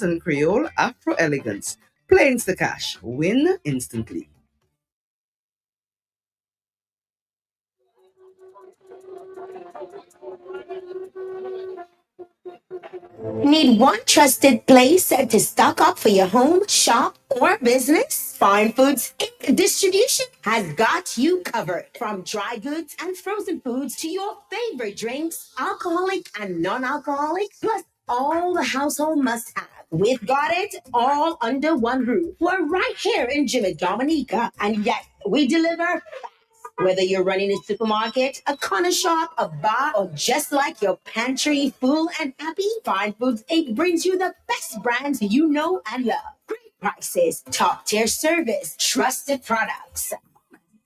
and Creole Afro Elegance. Plains the cash. Win instantly. Need one trusted place to stock up for your home, shop, or business? Fine Foods Inc. Distribution has got you covered. From dry goods and frozen foods to your favorite drinks, alcoholic and non-alcoholic, plus all the household must-have. We've got it all under one roof. We're right here in Jimmy Dominica, and yes, we deliver. Whether you're running a supermarket, a corner shop, a bar, or just like your pantry full and happy, Fine Foods Inc. brings you the best brands you know and love. Great prices, top tier service, trusted products.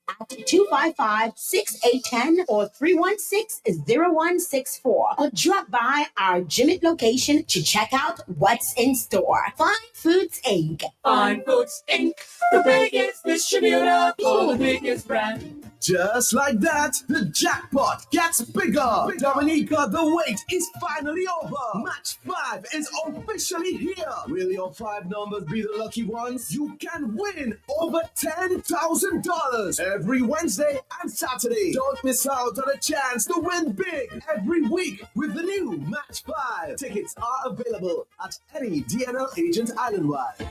At 255-6810 or 316-0164, or drop by our Jimmy location to check out what's in store. Fine Foods Inc. Fine Foods Inc., the biggest distributor for the biggest brand. Just like that, the jackpot gets bigger. Dominica, the wait is finally over. Match 5 is officially here. Will your 5 numbers be the lucky ones? You can win over $10,000 every Wednesday and Saturday. Don't miss out on a chance to win big every week with the new Match 5. Tickets are available at any DNL agent island-wide.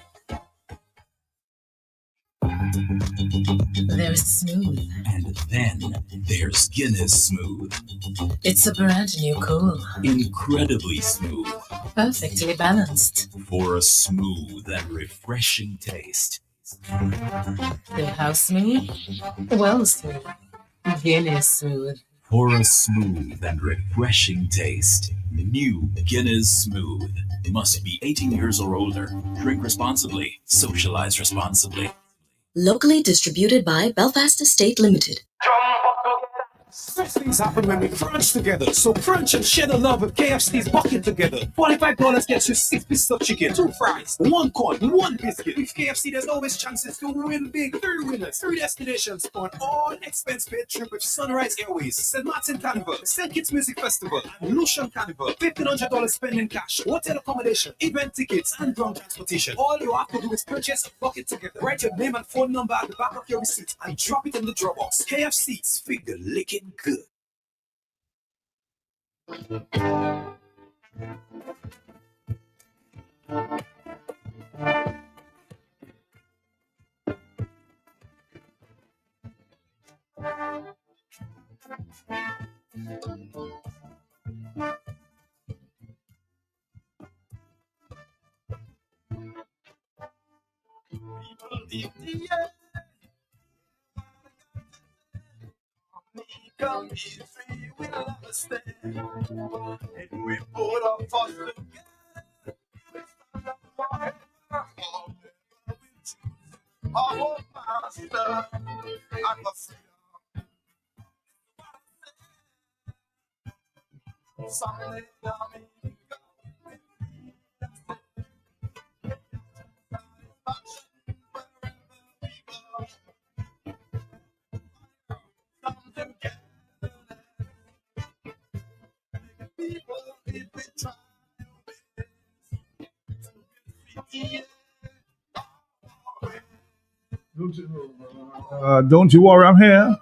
There's Smooth. And then there's Guinness Smooth. It's a brand new cool. Incredibly smooth. Perfectly balanced. For a smooth and refreshing taste. How smooth? Well smooth. Guinness Smooth. For a smooth and refreshing taste. New Guinness Smooth. Must be 18 years or older. Drink responsibly. Socialize responsibly. Locally distributed by Belfast Estate Limited. Such things happen when we crunch together. So crunch and share the love with KFC's bucket together. $45 gets you 6 pieces of chicken, 2 fries, 1 corn, 1 biscuit. With KFC, there's always chances to win big. 3 winners, 3 destinations for an all-expense-paid trip with Sunrise Airways, St. Martin Carnival, St. Kitts Music Festival, and Lucian Carnival. $1,500 spent in cash, hotel accommodation, event tickets, and ground transportation. All you have to do is purchase a bucket together. Write your name and phone number at the back of your receipt and drop it in the drop box. KFC's finger licking good. Come easy, we'll understand. And we put our thoughts together. We stand up for all we choose. Our master and the freedom. Someday, Dominica will be free. Satisfaction wherever we go. Come together. Don't you worry, I'm here.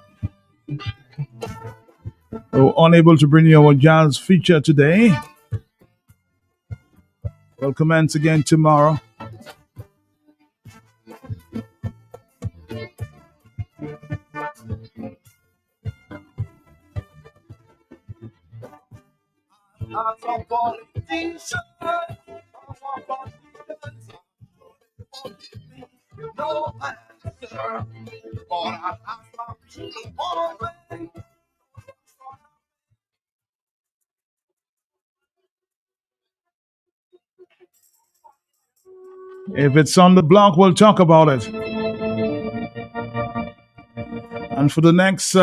We're unable to bring you our jazz feature today. We'll commence again tomorrow. No answer, but I ask my people one thing. If it's on the block, we'll talk about it. And for the next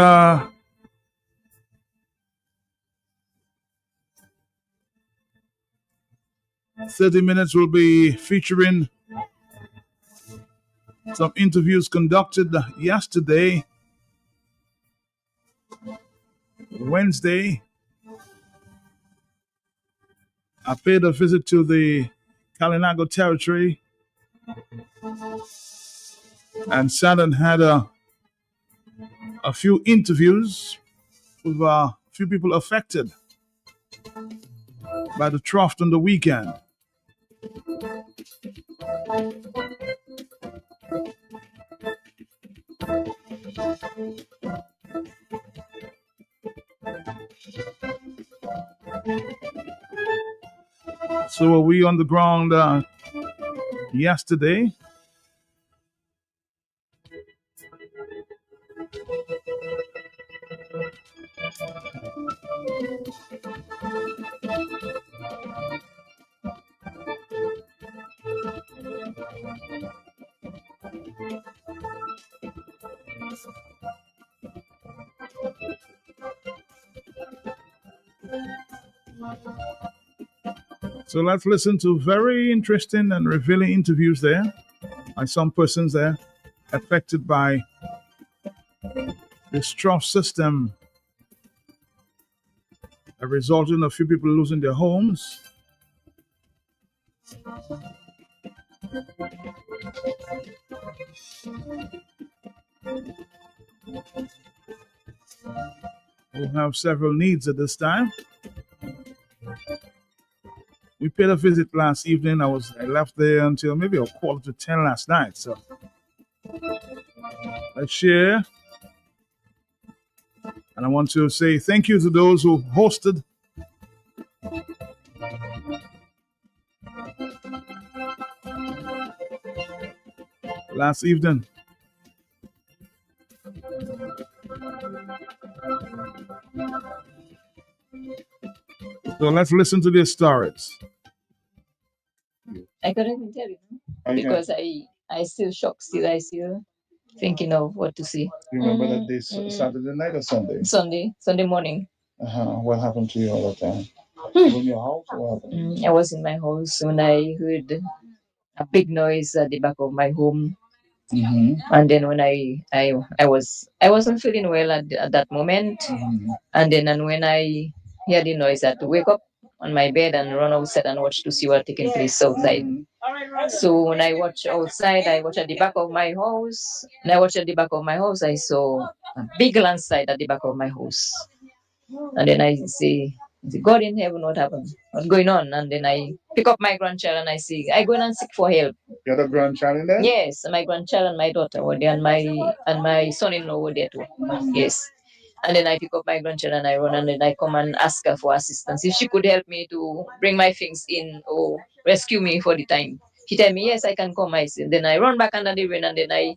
30 minutes, we'll be featuring some interviews conducted yesterday, Wednesday. I paid a visit to the Kalinago territory, and Saturn had a few interviews with a few people affected by the trough on the weekend. So were we on the ground yesterday? So let's listen to very interesting and revealing interviews there by some persons there affected by this trough system, a result in a few people losing their homes. We have several needs at this time. We paid a visit last evening. I left there until maybe 9:45 last night. So let's share. And I want to say thank you to those who hosted. Last evening. So let's listen to their stories. I couldn't even tell you because I still shocked. Still, I still thinking of what to say. You remember that day, Saturday night or Sunday? Sunday morning. What happened to you all the time? You were in your house or what happened? I was in my house when I heard a big noise at the back of my home. And then when I wasn't feeling well at that moment. And then when I hear the noise, I had to wake up on my bed and run outside and watch to see what taking place outside. So when I watch outside, I watch at the back of my house. And I watch at the back of my house, I saw a big landslide at the back of my house. And then I say, God in heaven, what happened? What's going on? And then I pick up my grandchild and I say, I go and seek for help. You had a grandchild in there? Yes, my grandchild and my daughter were there, and my son-in-law were there too. Yes. And then I pick up my grandchild and I run and then I come and ask her for assistance. If she could help me to bring my things in or rescue me for the time. She tell me, yes, I can come myself. Then I run back under the rain and then I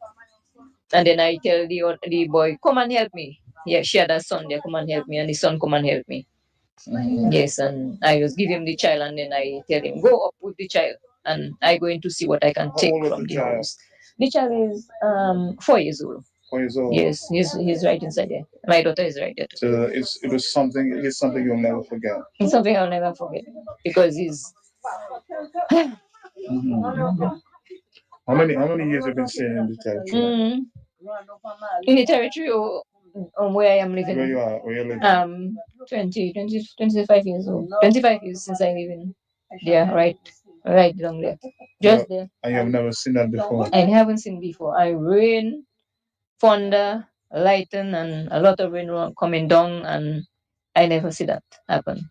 tell the boy, come and help me. Yeah, she had a son there, come and help me. And the son come and help me. Yes, and I just give him the child and then I tell him, go up with the child. And I going to see what I can take from the house. The child is 4 years old. 4 years old. Yes, he's right inside there. My daughter is right there too. So it's something you'll never forget. It's something I'll never forget because he's. How many years have you been staying in the territory? In the territory or where I am living? Where you living? 25 years old. 25 years since I live in there, right down there. Just there. And you have never seen that before? I haven't seen before. I rain, thunder, lightning, and a lot of rain coming down, and I never see that happen.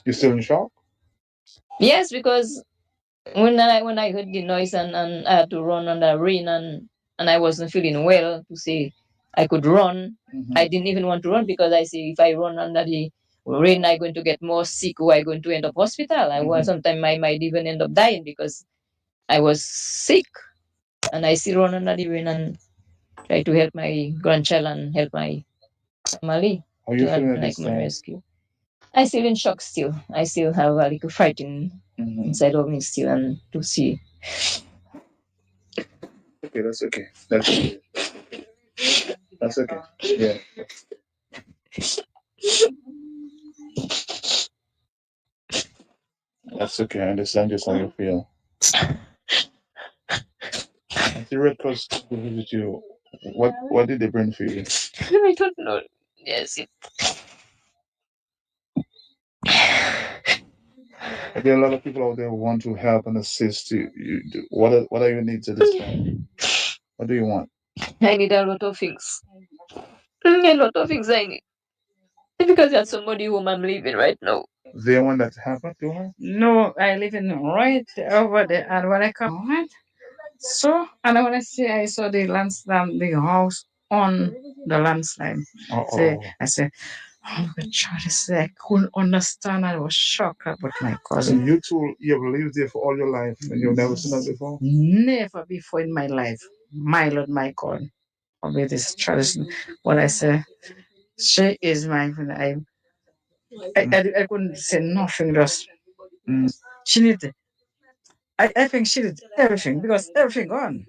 You still in shock? Yes, because when I heard the noise and I had to run under rain and I wasn't feeling well to say I could run. I didn't even want to run because I say if I run under the rain, I'm going to get more sick or I'm going to end up hospital. Sometimes I might even end up dying because I was sick. And I still run under the rain and try to help my grandchild and help my family. How are you feeling at this time? Rescue. I still in shock still. I still have a little frightened inside of me still and to see. Okay, that's okay. That's okay. Yeah. That's okay. I understand just how you feel. The Red Cross visit you. What did they bring for you? I don't know. Yes. There are a lot of people out there who want to help and assist you. What are your needs at this time? What do you want? I need a lot of things. A lot of things I need. Because there's somebody whom I'm leaving right now. Is there one that happened to her? No, I live in right over there, and when I come right, so and when I see I saw the landslide, the house on the landslide. I said, oh my God, I said, I couldn't understand. I was shocked about my So cousin. you two, you have lived there for all your life and you've never seen her before? Never before in my life, my Lord, my God, with this tradition. What I say, she is my friend. I couldn't say nothing. Just she needed. I think she did everything because everything gone,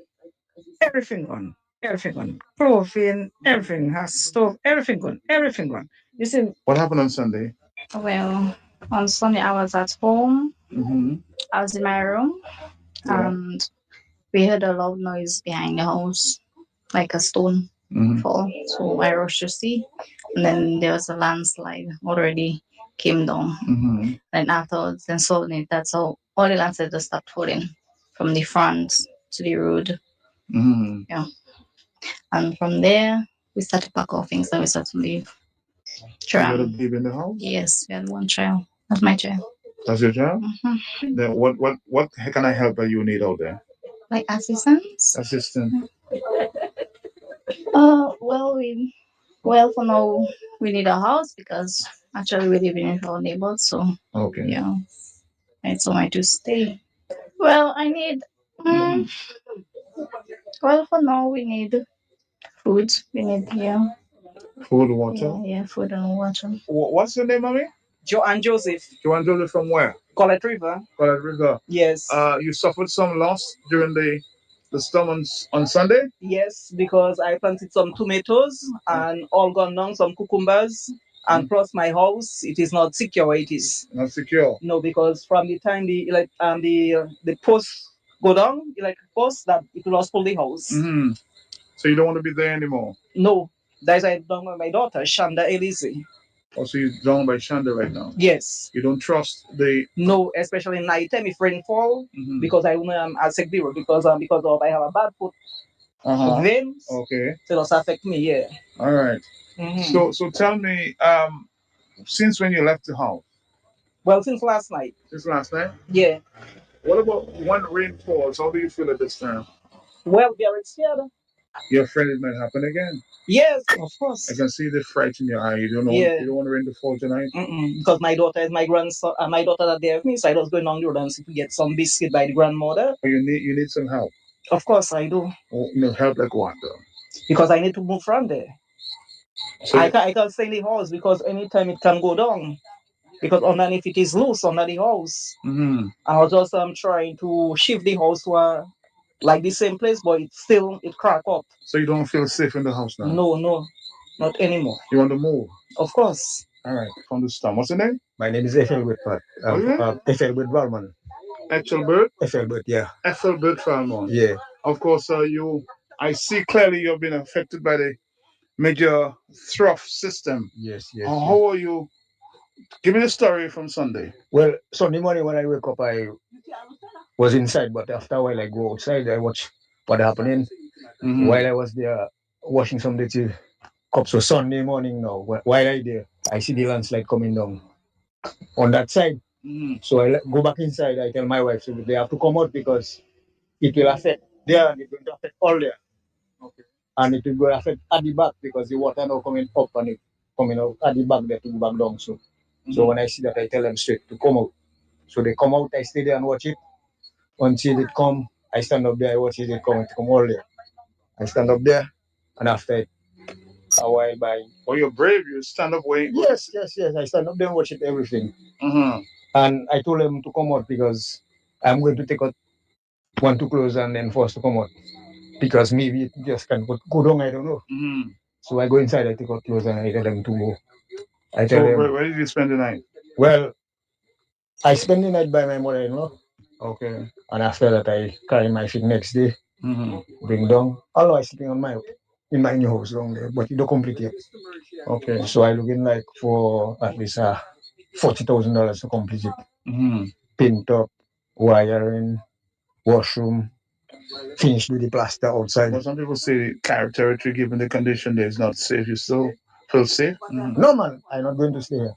everything gone, everything gone. Clothing, everything, her stove, everything gone, everything gone. You see, What happened on Sunday? Well, on Sunday I was at home. I was in my room, and we heard a loud noise behind the house, like a stone fall. So I rushed to see, and then there was a landslide already came down. And afterwards, then suddenly that's how all the landslides just stopped falling from the front to the road. Yeah, and from there we started to pack our things and we started to leave. You got a baby in the house? Yes, we had one child. That's my child. That's your child? Then what can I help that you need out there? Like assistance? Assistant. Well, for now we need a house because actually we live in our neighbors, so Okay. yeah, it's somewhere to stay. Well, I need. Well, for now we need food. We need Food, water? Yeah, food and water. What's your name, mommy? Joanne Joseph. Joanne Joseph from where? Collet River. Collet River. Yes. You suffered some loss during the storm on Sunday? Yes, because I planted some tomatoes and all gone down, some cucumbers, and plus my house, it is not secure where it is. Not secure? No, because from the time the post go down, post that it lost pull the house. So you don't want to be there anymore? No, that's why I done with my daughter, Shanda Elise. Oh, so you're down by Shanda right now? Yes. You don't trust the... No, especially night time if rain fall, because I sick the road because of I have a bad foot. Veins. Okay. So it does affect me, yeah. All right. So tell me, since when you left the house? Well, since last night. Since last night? Yeah. What about when rain falls? How do you feel at this time? Well, we are scared. You're afraid it might happen again? Yes, of course. I can see the fright in your eye. You don't know. Yeah. You don't want rain to fall tonight? Because my daughter is my grandson, my daughter that there with me, so I was going down the road and see to get some biscuit by the grandmother. But you need some help. Of course I do. Help like what though? Because I need to move from there. So I can't stay in the house because anytime it can go down. Because underneath it is loose under the house. I was just trying to shift the house to like the same place, but it crack up. So you don't feel safe in the house now? No, not anymore. You want to move? Of course. All right. From the storm. What's your name? My name is Ethelbert Pat. Ethelbert Valmont. Ethelbert? Ethelbert, yeah. Ethelbert Valmont. Yeah. Of course, I see clearly you've been affected by the major trough system. Yes. How are you? Give me the story from Sunday. Well, Sunday morning when I wake up, I was inside, but after a while I go outside, I watch what happening. While I was there washing some dirty cups. So Sunday morning now, while I there, I see the landslide coming down on that side. So I go back inside. I tell my wife, so they have to come out because it will affect there and it's going to affect all there. Okay. And it will go affect at the back because the water now coming up and it coming out at the back there to go back down. So when I see that, I tell them straight to come out. So they come out, I stay there and watch it. Until it come, I stand up there, I watch it come all there. I stand up there, and after it, a while by... Oh, you're brave, you stand up waiting? Yes, I stand up there and watch it, everything. And I told them to come out because I'm going to take out 1, 2 clothes and then force to come out. Because maybe it just can go down, I don't know. So I go inside, I take out clothes and I tell them to go. I tell them, where did you spend the night? Well, I spend the night by my mother-in-law. Okay. And after that, I carry my feet next day, bring down. Although I sleeping in my new house down there, but it don't complete yet. Okay. So I looking like for at least $40,000 to complete it. paint up, wiring, washroom, finish with the plaster outside. But some people say Carib territory, given the condition there, is not safe. You still feel safe? No, man, I'm not going to stay here.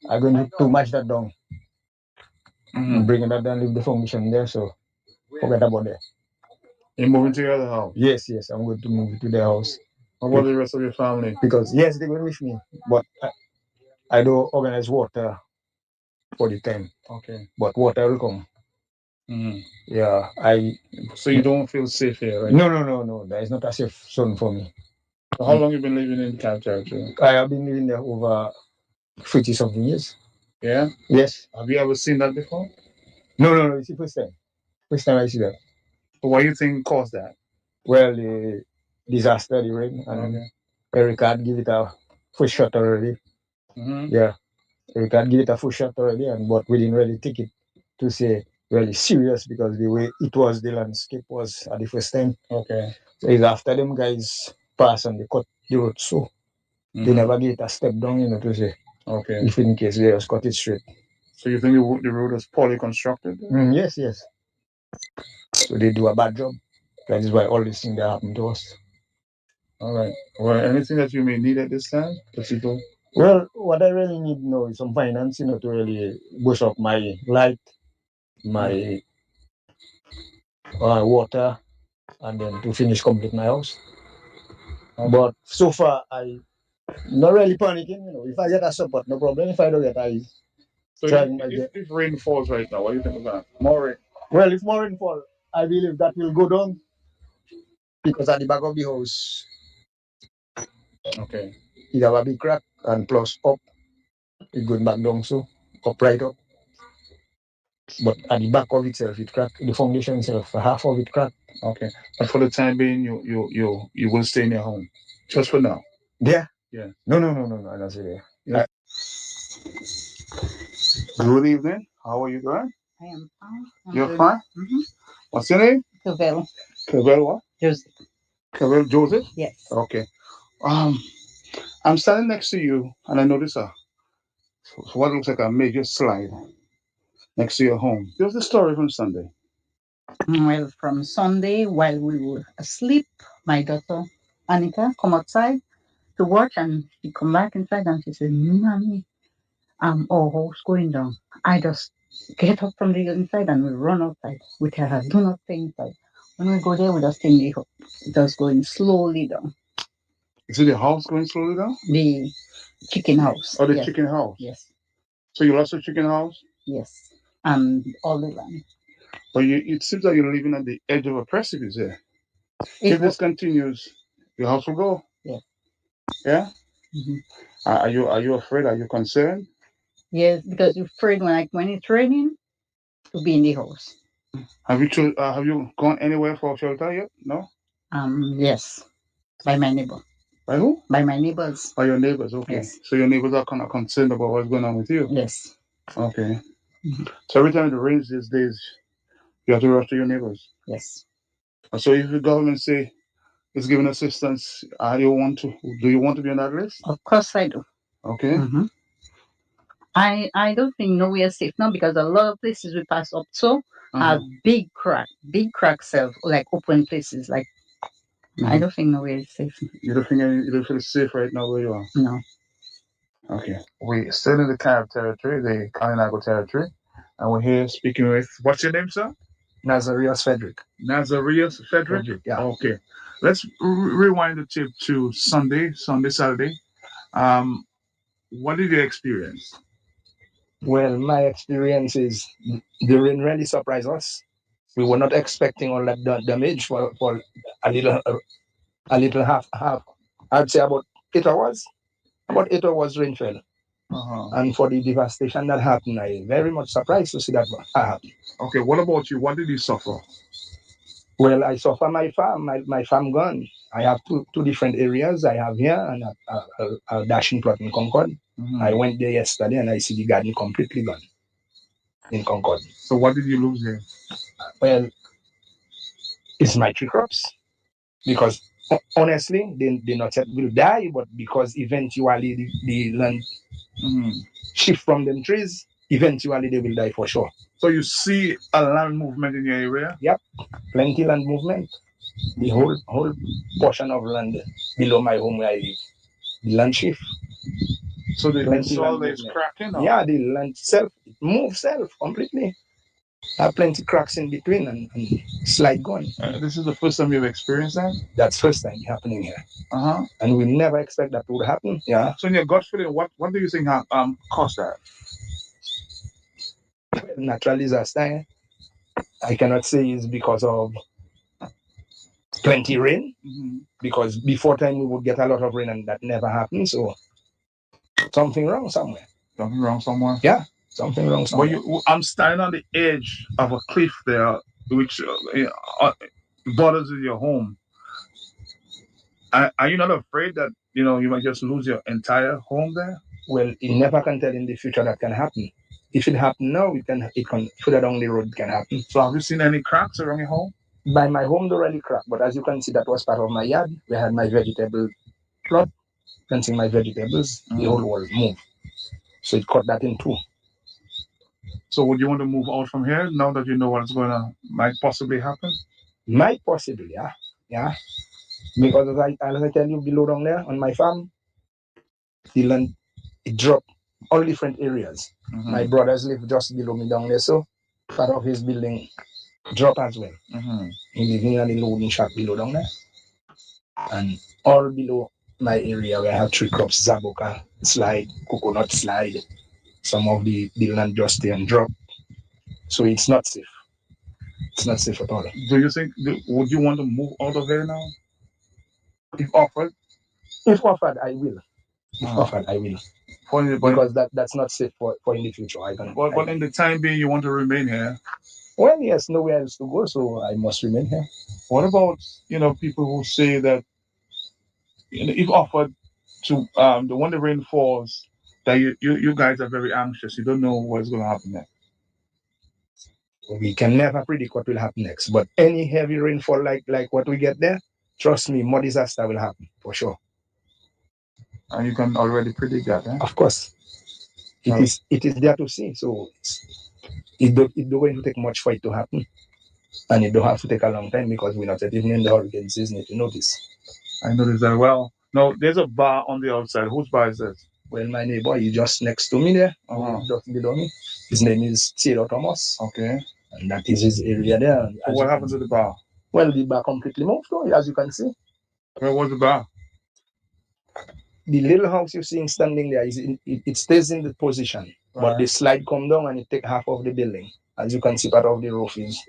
I'm going to match that down. Bring that down, leave the foundation there, so forget about that. You're moving to your other house? Yes, I'm going to move to their house. How about the rest of your family? Because, yes, they're going with me, but I don't organize water for the time. Okay. But water will come. Yeah, So you don't feel safe here, right? No. That is not a safe zone for me. So how long have you been living in Carib territory? I have been living there over 50-something years. Yeah? Yes. Have you ever seen that before? No, it's the first time. First time I see that. So what do you think caused that? Well, the disaster, the rain, and Eric had give it a full shot already. Yeah, Eric had give it a full shot already, but we didn't really take it to say really serious because the way it was, the landscape was at the first time. Okay. So it's after them guys pass and they cut the road, so they never give it a step down, to say. Okay. If in case they just cut it straight. So you think the road is poorly constructed? Yes. So they do a bad job. That is why all these things that happen to us. All right. Well, anything that you may need at this time? Well, what I really need now is some finance, to really boost up my light, my water, and then to finish complete my house. But so far, I'm not really panicking. If I get a support, no problem. If I don't get, So if rain falls right now, what do you think of that? More rain? Well, if more rain falls, I believe that will go down because at the back of the house, okay, it have a big crack and plus up, it goes back down, so up right up. But at the back of itself, it cracked. The foundation itself, half of it cracked. Okay, but for the time being, you will stay in your home, just for now. Yeah. Yeah. No. I don't say that. Yeah. Good evening. How are you doing? I am fine. You're fine? What's your name? Cavell. Cavell what? Joseph. Cavell Joseph? Yes. Okay. I'm standing next to you and I notice what looks like a major slide next to your home. Here's the story from Sunday. Well, from Sunday, while we were asleep, my daughter Annika come outside to watch, and she come back inside and she said, "Mommy, our house going down." I just get up from the inside and we run outside. We tell her, "Do not stay inside." When we go there, we just stay in the house. Just going slowly down. Is it the house going slowly down? The chicken house. Oh, the Yes. chicken house. Yes. So you lost the chicken house? Yes. And all the land. But it seems like you're living at the edge of a precipice here. If this continues, your house will go. Yes. Yeah? Mm-hmm. Are you afraid? Are you concerned? Yes, because you're afraid when it's raining to be in the house. Have you gone anywhere for shelter yet? No? Yes. By my neighbor. By who? By my neighbors. By your neighbors, okay. Yes. So your neighbors are kind of concerned about what's going on with you? Yes. Okay. So every time it rains these days, you have to rush to your neighbors? Yes. So if the government say it's giving assistance, do you want to be on that list? Of course I do. Okay. Mm-hmm. I don't think nowhere is safe now because a lot of places we pass up to have big cracks of like open places. Like I don't think nowhere is safe. You don't feel safe right now where you are? No. Okay. We're still in the Carib territory, the Kalinago territory, and we're here speaking with, what's your name, sir? Nazarius Frederick. Nazarius Frederick? Yeah. Okay. Let's rewind the tape to Saturday. What did you experience? Well, my experience is the rain really surprised us. We were not expecting all that damage for a little half. I'd say about 8 hours. About 8 hours rainfall. And for the devastation that happened, I very much surprised to see that happen. Okay, what about you? What did you suffer? Well, I suffer my farm. My farm gone. I have two different areas. I have here and a dashing plot in Concord. I went there yesterday and I see the garden completely gone in Concord. So what did you lose here? Well, it's my 3 crops. Because honestly, they not yet will die, but because eventually the land shift from them trees, eventually they will die for sure. So you see a land movement in your area? Yep, plenty land movement. The whole portion of land below my home where I live, the land shift. So the soil is cracking? Or? Yeah, the land it moves completely. There are plenty cracks in between and slide going. This is the first time you've experienced that? That's first time happening here. Uh-huh. And we never expect that would happen. Yeah. So in your gut feeling, what do you think caused that? Natural disaster. I cannot say it's because of plenty rain, because before time we would get a lot of rain and that never happened. So something wrong somewhere. Something wrong somewhere? Yeah, something wrong somewhere. I'm standing on the edge of a cliff there, which borders with your home. Are you not afraid that you might just lose your entire home there? Well, you never can tell in the future that can happen. If it happen now, it can further down the road it can happen. So have you seen any cracks around your home? By my home, don't really crack, but as you can see, that was part of my yard. We had my vegetable plot, planting my vegetables. The whole wall moved, so it cut that in two. So would you want to move out from here now that you know what's might possibly happen? Might possibly, yeah. Because as I tell you, below down there on my farm, the land it dropped all different areas. My brothers live just below me down there, so part of his building dropped as well. He lives in a loading shack below down there, and all below my area where I have 3 crops: zaboka slide, coconut slide. Some of the land just stay and drop, so it's not safe. It's not safe at all. Do you think? Would you want to move out of here now? If offered? If offered, I will. If offered, I will. Because that's not safe for in the future. But in the time being, you want to remain here? Well, yes, nowhere else to go, so I must remain here. What about people who say that if offered to when the rain falls, that you guys are very anxious. You don't know what's going to happen next. We can never predict what will happen next, but any heavy rainfall like what we get there, trust me, more disaster will happen for sure. And you can already predict that, eh? Of course. It is there to see. So it don't going to take much for it to happen. And it don't have to take a long time because we're not even in the hurricane season, if you notice. I noticed that well. No, there's a bar on the outside. Whose bar is this? Well, my neighbor, he's just next to me there. Just below me. His name is Theodore Thomas. Okay. And that is his area there. So what happened to the bar? Well, the bar completely moved, as you can see. Where was the bar? The little house you're seeing standing there, it stays in the position. Right. But the slide come down and it take half of the building. As you can see, part of the roof is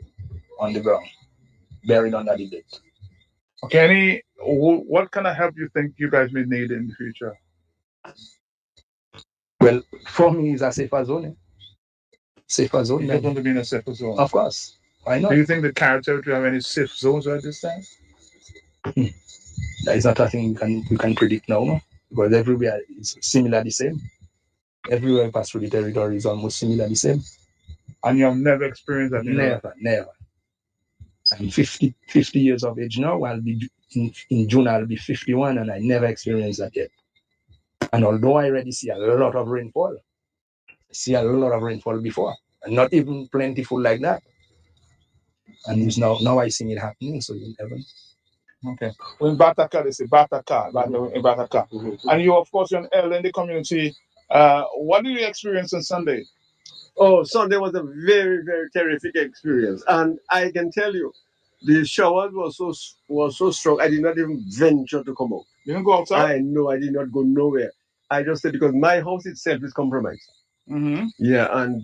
on the ground, buried under the bed. Okay, what kind of help you think you guys may need in the future? Well, for me, it's a safer zone. Safer zone. You want to be in a safer zone? Of course. Why not? Do you think the Carib territory have any safe zones at this time? That is not a thing we can predict now, no? Because everywhere is similar the same. Everywhere pass through the territory is almost similar the same. And you have never experienced that? Never. I'm 50 years of age now. I'll be in June. I'll be 51, and I never experienced that yet. And although I already see a lot of rainfall, before, and not even plentiful like that. And it's now I see it happening. So you never. Okay. Well, in Bataka, they say Bataka. In Bataka. And you, of course, you're an elder in the community. What did you experience on Sunday? Oh, Sunday was a very, very terrific experience. And I can tell you, the showers was so strong, I did not even venture to come out. You didn't go outside? I know, I did not go nowhere. I just said, because my house itself is compromised. Yeah, and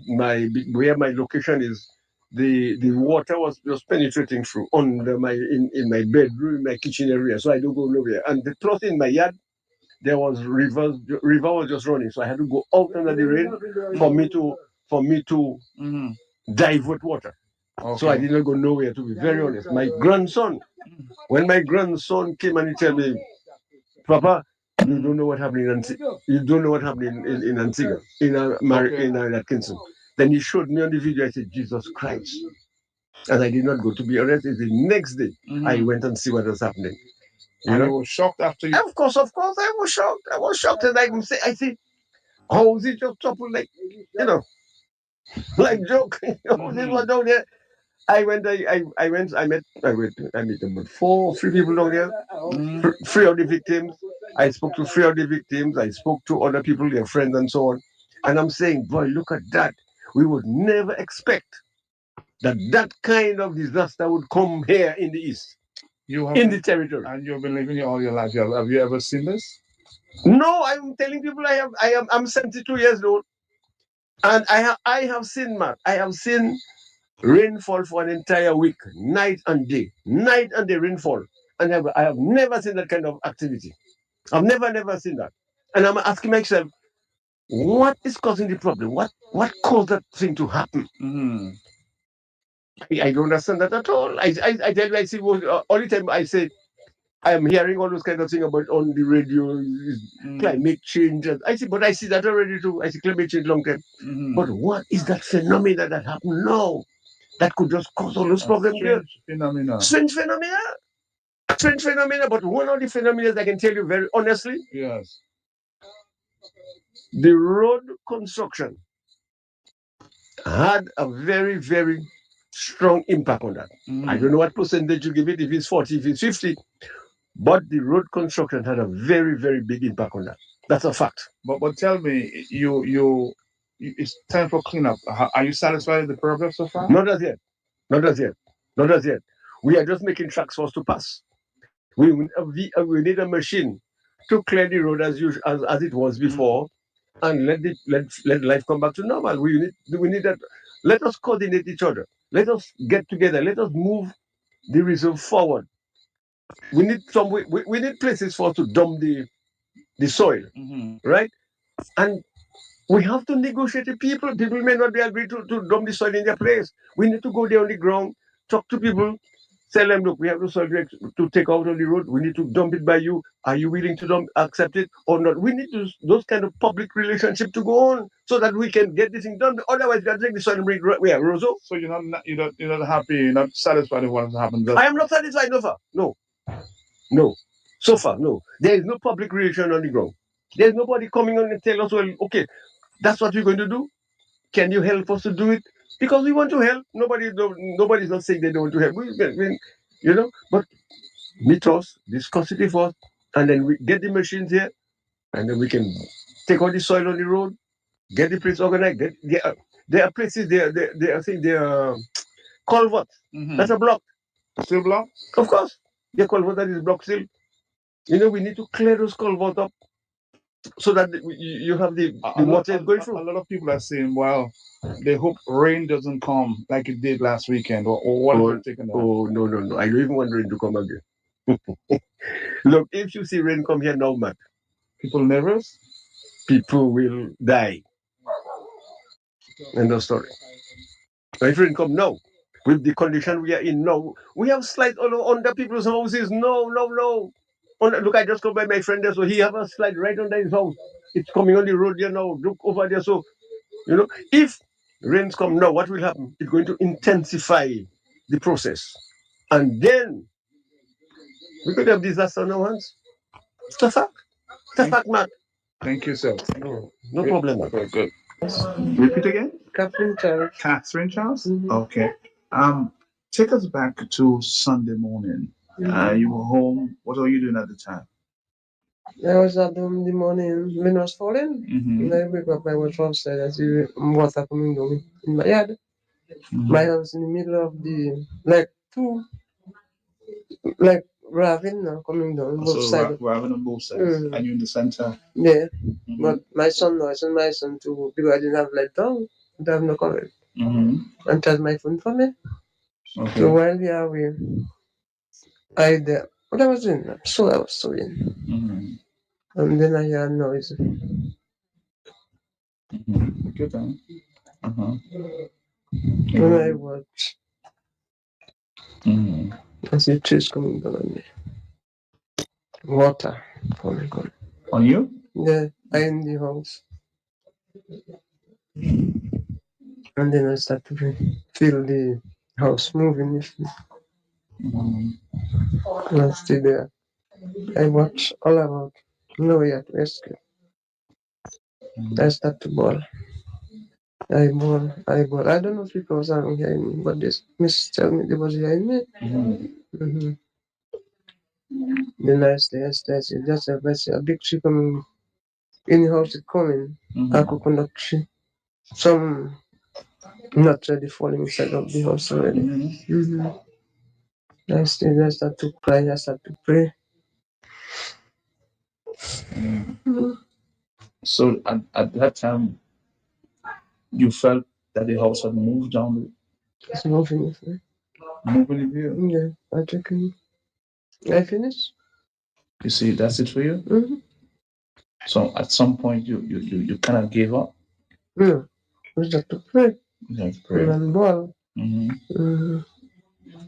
where my location is, the water was just penetrating through under in my bedroom, in my kitchen area, so I don't go nowhere. And the plus in my yard, there was river was just running, so I had to go out under the rain for me to divert water. Okay. So I did not go nowhere, to be very honest. My grandson, when my grandson came and he told me, Papa, you don't know what happened in Antigua. You don't know what happened in Antigua, in Atkinson. Then he showed me on the video. I said, Jesus Christ. And I did not go. To be honest, the next day, I went and see what was happening. You were shocked after you... Of course, I was shocked. I was shocked. And I said, how is it just toppled like, Like joke. This one down there. I met about 3 people down there. 3 of the victims. I spoke to 3 of the victims. I spoke to other people, their friends, and so on. And I'm saying, boy, look at that. We would never expect that kind of disaster would come here in the East. In the territory. And you've been living here all your life. Have you ever seen this? No, I'm telling people I'm 72 years old. And I have seen, Matt. I have seen rainfall for an entire week, night and day rainfall. And I have never seen that kind of activity. I've never seen that. And I'm asking myself, what is causing the problem? What caused that thing to happen? I don't understand that at all. I tell you, I see only time I say I am hearing all those kind of things about on the radio, climate change. I see that already too. I see climate change long time. But what is that phenomena that happened now that could just cause all those problems? Strange phenomena. But one of the phenomena I can tell you very honestly, yes, the road construction had a very, very strong impact on that. I don't know what percentage you give it, if it's 40, if it's 50, but the road construction had a very, very big impact on that. That's a fact. But tell me, it's time for cleanup. Are you satisfied with the progress so far? Not as yet. We are just making tracks for us to pass. We need a machine to clear the road as it was before, and let life come back to normal. We need that. Let us coordinate each other. Let us get together. Let us move the reserve forward. We need we need places for us to dump the soil, right? And we have to negotiate with people. People may not be agree to dump the soil in their place. We need to go there on the ground, talk to people, tell them, look, we have the soil to take out on the road. We need to dump it by you. Are you willing to accept it or not? We need those kind of public relationship to go on so that we can get this thing done. Otherwise, we can take the soil and bring it where, Rosso? So you're not happy, you're not satisfied with what has happened. I am not satisfied, no, sir. No. So far, no. There is no public relation on the ground. There's nobody coming on and tell us, well, okay, that's what we're going to do. Can you help us to do it? Because we want to help. Nobody's not saying they don't want to help. But meet us, discuss it with us, and then we get the machines here, and then we can take all the soil on the road, get the place organized. There are places there. I think they are culverts. That's a block. Still block? Of course. The culvert that is blocked still. We need to clear those culverts up so that you have the water going through. A lot of people are saying, well, they hope rain doesn't come like it did last weekend. Or what are you taking that? Oh, no. I don't even want rain to come again. Look, if you see rain come here now, man, people nervous? People will die. End of story. If rain come now, with the condition we are in now, we have slide all under people's houses. No. Look, I just come by my friend there, so he have a slide right under his house. It's coming on the road there now. Look over there. So, if rains come now, what will happen? It's going to intensify the process. And then we could have disaster on our hands. It's a fact. It's a fact, man. Thank you, sir. No problem, man. Very good. Repeat again? Catherine Charles. Catherine Charles? Okay. Take us back to Sunday morning. You were home. What were you doing at the time? I was at home in the morning when I was falling. And I wake up, I was outside. I see water coming down in my yard. My house in the middle of two ravine now coming down on both sides. Ravine on both sides. And you in the center? Yeah. But my son too, because I didn't have light down. I don't have no coverage. And charge my phone for me. Okay. So while we are away, what I was doing? I was sewing. And then I heard noise. Good time. When I watch, I see trees coming down on me. Water coming. On you? Yeah, I in the house. And then I start to feel the house moving with me. And I stay there. I watch all about. No way to escape. I start to bawl. I don't know if people was hearing me, but this Miss tell me they was hearing me. Mm-hmm. Then I stay, just a big tree coming in the house is coming. I could conduct tree. Some not ready falling inside of the house already. Mm-hmm. I start to cry, I start to pray. So at that time, you felt that the house had moved down. It's moving. Moving in here. Yeah, I check in. I finished. You see, that's it for you. Mm-hmm. So at some point, you kind of gave up. No, we just to pray. You have to pray. And ball.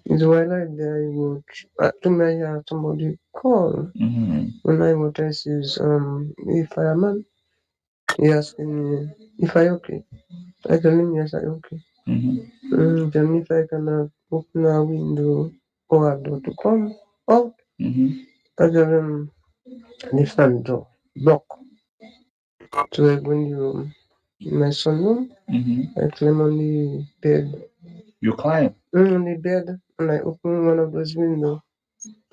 It's while I there, I would to me I hear somebody call. When I would test is if I am man, he asking me if I okay. I tell him yes, I okay. Then if I can open a window or a door to come out, I tell him the front door block. So I go in the room. In my son room, I climb on the bed. You climb? On the bed, and I open one of those windows.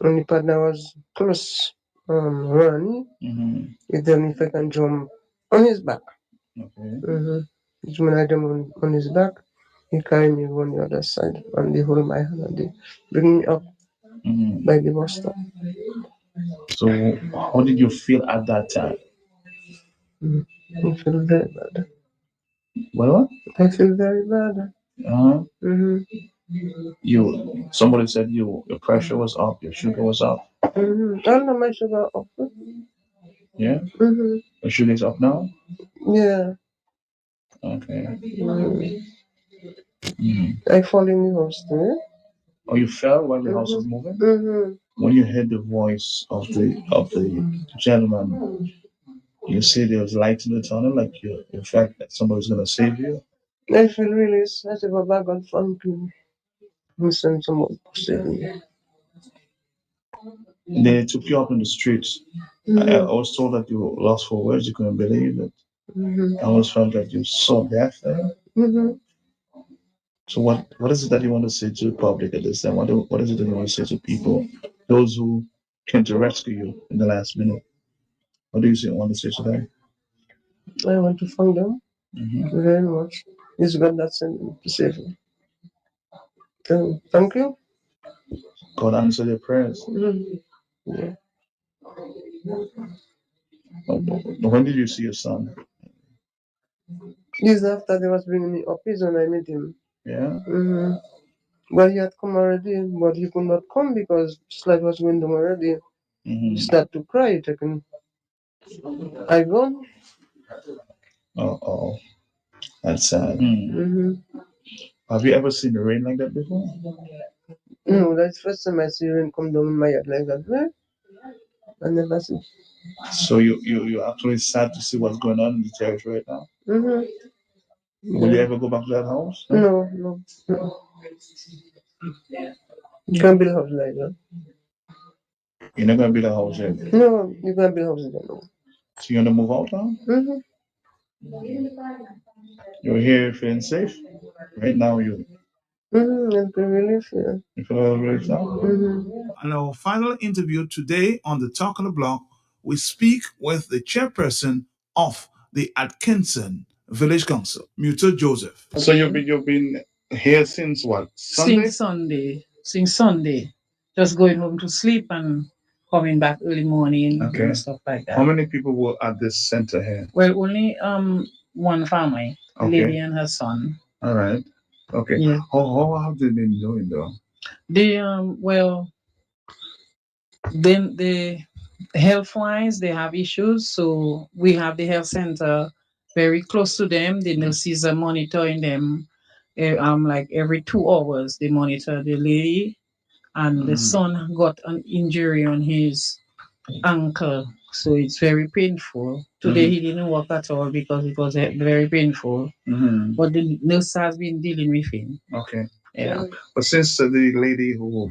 And the partner was close, running. He tell me if I can jump on his back. Okay. So when I jump on his back, he carry me on the other side, and they hold my hand and they bring me up by the bus stop. So how did you feel at that time? I feel very bad. What? I feel very bad. Somebody said your pressure was up, your sugar was up. I don't know my sugar up. Yeah? Your sugar's up now? Yeah. Okay. I fall in the house too. Oh, you fell while the house was moving? When you heard the voice of the gentleman, you see there was light in the tunnel, like you felt that somebody's gonna save you? I feel released. I said, Baba, God, thank you. You send someone to save me. They took you up in the streets. I was told that you were lost for words. You couldn't believe it. I always felt that you saw death there. So what is it that you want to say to the public at this time? What is it that you want to say to people, those who came to rescue you in the last minute? What do you want to say to them? I want to thank them very much. It's God that sent me to save me. Thank you. God answered your prayers. Yeah. When did you see your son? Years after they was bringing me up, is when I met him. Yeah. But he had come already, but he could not come because slide was going down already. He started to cry, taking I gone. Oh, that's sad. Have you ever seen the rain like that before? No, that's the first time I see rain come down in my yard like that. Right? I never see. So you're actually sad to see what's going on in the church right now. Will you ever go back to that house? No. You can't build a house like that. You're not gonna build a house yet. No, you can't build a house like that. So you're gonna move out now? You're here feeling safe? Right now you I'm relief, yeah. You feel relief now? In our final interview today on the Talk on the Block, we speak with the chairperson of the Atkinson Village Council, Muta Joseph. So you've been here since what? Sunday? Since Sunday. Just going home to sleep and coming back early morning and stuff like that. How many people were at this center here? Well, only one family, a Okay. lady and her son. All right. Okay. Yeah. How have they been doing though? They then the health wise they have issues, so we have the health center very close to them. The nurses are monitoring them. Like every 2 hours they monitor the lady, and the son got an injury on his ankle, so it's very painful. Today he didn't work at all because it was very painful. But the nurse has been dealing with him. Okay. Yeah. But since the lady who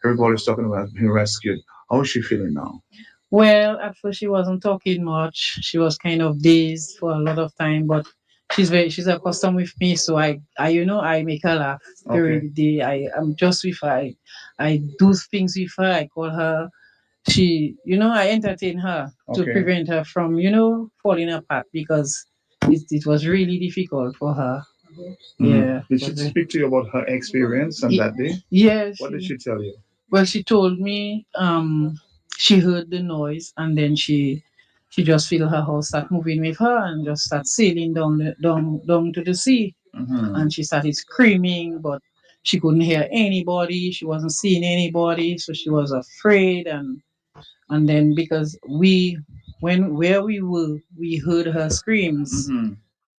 everybody's talking about has been rescued, how is she feeling now? Well, at first she wasn't talking much. She was kind of dazed for a lot of time, but she's accustomed with me, so I make her laugh during the day. I'm just with her. I do things with her. I call her. I entertain her to prevent her from, falling apart because it was really difficult for her. Yeah. Did she speak to you about her experience on that day? Yes. What did she tell you? Well, she told me she heard the noise and then she just feel her house start moving with her and just start sailing down to the sea. And she started screaming, but she couldn't hear anybody. She wasn't seeing anybody, so she was afraid. And then because where we were, we heard her screams,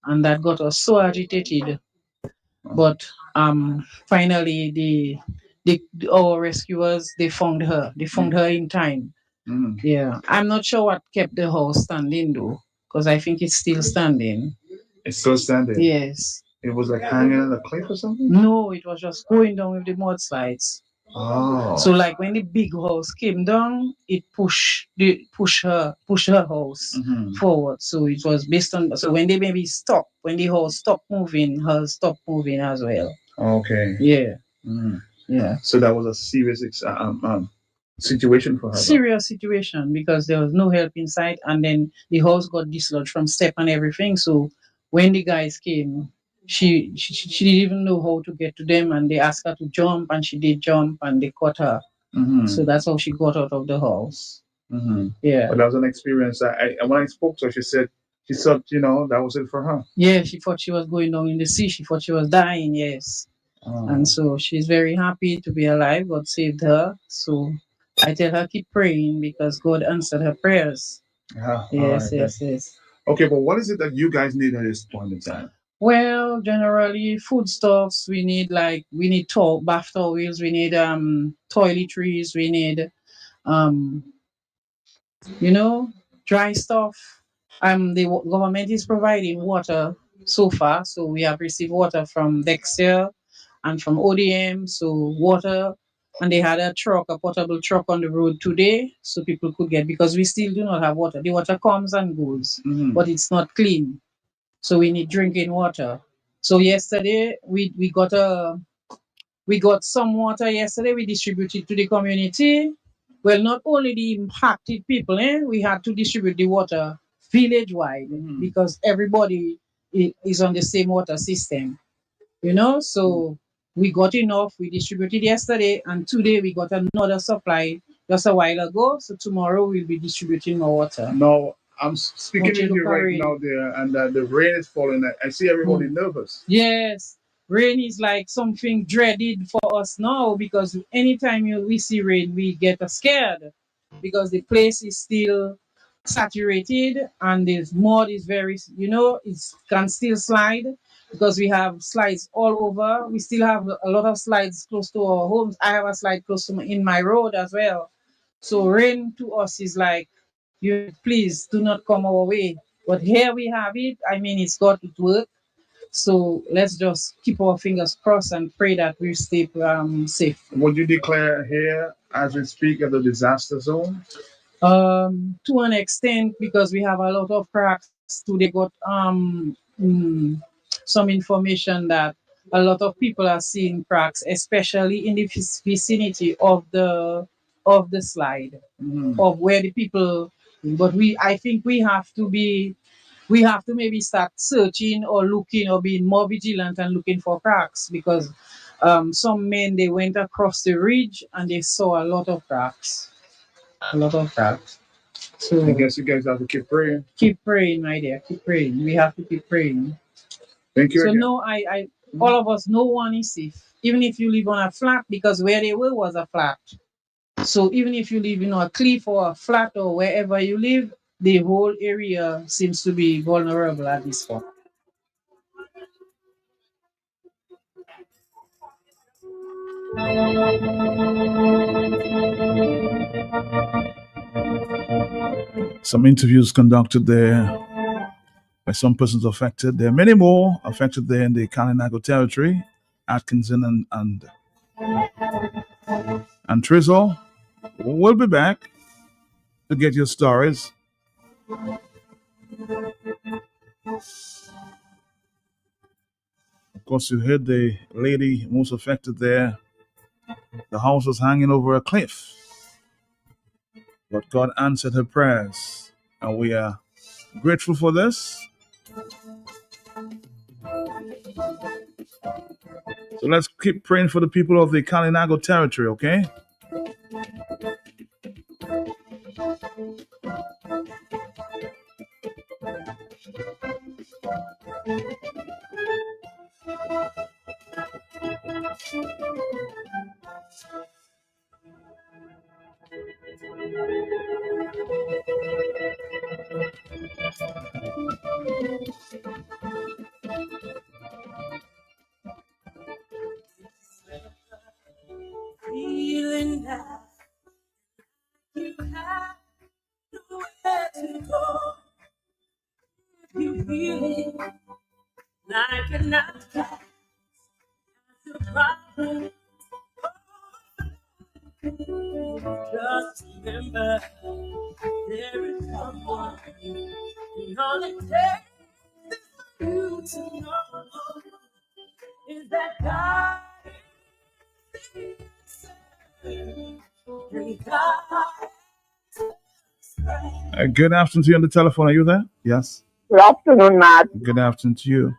and that got us so agitated. But finally, our rescuers, they found her. They found her in time. Yeah, I'm not sure what kept the house standing though, because I think it's still standing. It's still standing? Yes. It was like hanging on a cliff or something? No, it was just going down with the mudslides. Oh. So like when the big house came down, it pushed her house forward. So it was based on, so when they maybe stopped, when the house stopped moving, hers stopped moving as well. Okay. Yeah. Yeah. So that was a serious situation for her. Serious situation because there was no help in sight, and then the house got dislodged from step and everything. So when the guys came, she didn't even know how to get to them, and they asked her to jump, and she did jump, and they caught her. So that's how she got out of the house. Yeah. But that was an experience. When I spoke to her, she said she thought that was it for her. Yeah, she thought she was going down in the sea. She thought she was dying. Yes. And so she's very happy to be alive. God saved her. So I tell her keep praying because God answered her prayers. Yes. Okay, but what is it that you guys need at this point in time? Well, generally foodstuffs. We need bath towels. We need toiletries. We need dry stuff. The government is providing water so far. So we have received water from Dexter and from ODM. So water. And they had a portable truck on the road today, so people could get, because we still do not have water. The water comes and goes, but it's not clean. So we need drinking water. So yesterday we got some water yesterday. We distributed to the community. Well, not only the impacted people, we had to distribute the water village-wide because everybody is on the same water system. So we got enough. We distributed yesterday, and today we got another supply just a while ago. So tomorrow we'll be distributing more water. No, I'm speaking with you right now there, and the rain is falling. I see everybody nervous. Yes, rain is like something dreaded for us now because anytime we see rain, we get scared because the place is still saturated and the mud is very, it can still slide because we have slides all over. We still have a lot of slides close to our homes. I have a slide close to in my road as well. So rain to us is like, please do not come our way. But here we have it. I mean, it's got to work. So let's just keep our fingers crossed and pray that we stay safe. Would you declare here as we speak as a disaster zone? To an extent, because we have a lot of cracks. Today got some information that a lot of people are seeing cracks, especially in the vicinity of the slide, of where the people. But I think we have to maybe start searching or looking or being more vigilant and looking for cracks because some men, they went across the ridge and they saw a lot of cracks. So I guess you guys have to keep praying. Keep praying, my dear. Keep praying. We have to keep praying. Thank you. So again. no, all of us, no one is safe. Even if you live on a flat, because where they were was a flat. So even if you live in a cliff or a flat or wherever you live, the whole area seems to be vulnerable at this point. Some interviews conducted there by some persons affected. There are many more affected there in the Kalinago territory, Atkinson and Trizzle. We'll be back to get your stories. course, you heard the lady most affected there. The house was hanging over a cliff. But God answered her prayers. And we are grateful for this. So let's keep praying for the people of the Kalinago territory, okay? Feeling that you have nowhere to go. You feeling like you're not past the problem. Just remember, there is someone, and all it takes for you to know is that God is and God. Good afternoon to you on the telephone. Are you there? Yes. Good afternoon, Matt. Good afternoon to you.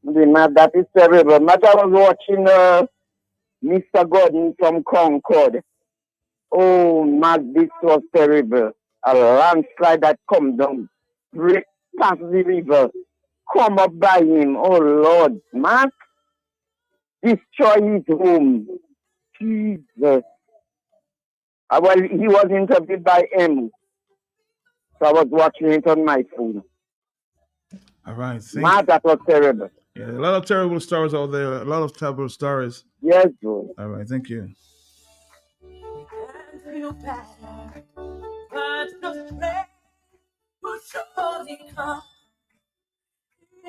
Matt, that is terrible. Matt, I was watching Mr. Gordon from Concord. Oh, Matt, this was terrible. A landslide that come down, break past the river, come up by him. Oh, Lord, Matt, destroy his home. Jesus. Well, he was interviewed by M. So I was watching it on my phone. All right. Matt, that was terrible. Yeah, a lot of terrible stories out there. A lot of terrible stories. Yes, bro. All right. Thank you. Feel bad, but the strength will surely come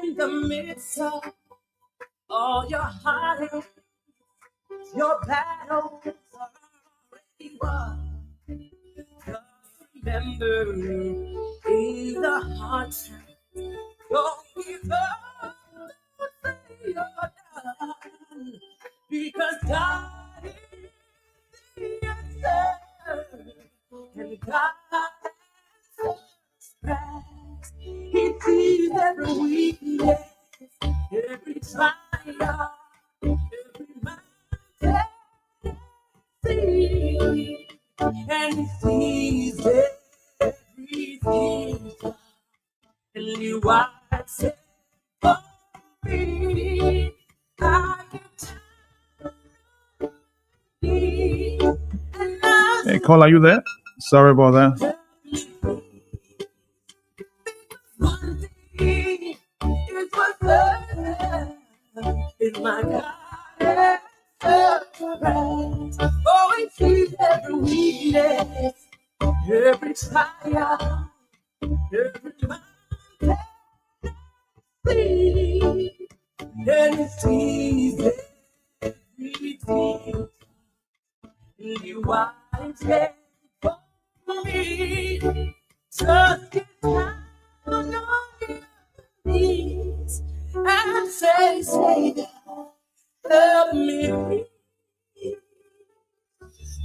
in the midst of all your heartache. Your battles are already won. Just remember, in the hard times, don't give up, don't say you're done, because God is the answer, and God answers. He sees every weakness, every trial, every mountain, and He sees everything, and He wipes it for me. I Hey, Cole, are you there? Sorry about that. One thing is for certain, is my God answers. Oh, He sees every weakness, every trial, every mountain, and He sees everything, and He wipes it for me. Just get down on your knees and say, Savior, help me.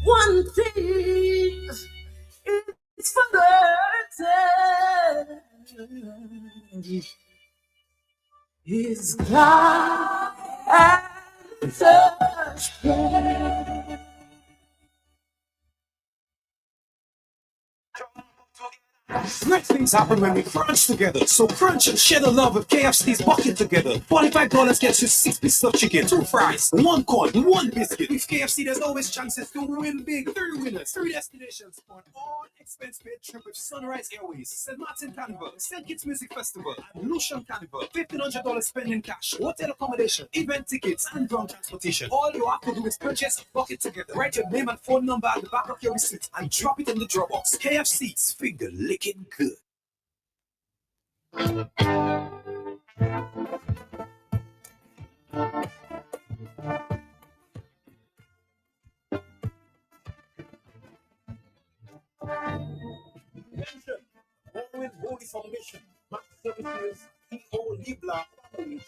One thing is for certain, is God answers prayer. Great things happen when we crunch together. So crunch and share the love of KFC's bucket together. $45 gets you 6 pieces of chicken, 2 fries, 1 corn, 1 biscuit. With KFC, there's always chances to win big. 3 winners, 3 destinations for an all-expense-paid trip with Sunrise Airways, St. Martin Carnival, St. Kitts Music Festival, and Lucian Carnival. $1,500 spent in cash, hotel accommodation, event tickets, and ground transportation. All you have to do is purchase a bucket together. Write your name and phone number at the back of your receipt and drop it in the drop box. KFC's finger licking good. Attention, following holy formation, Max Services, E.O. Libla, family,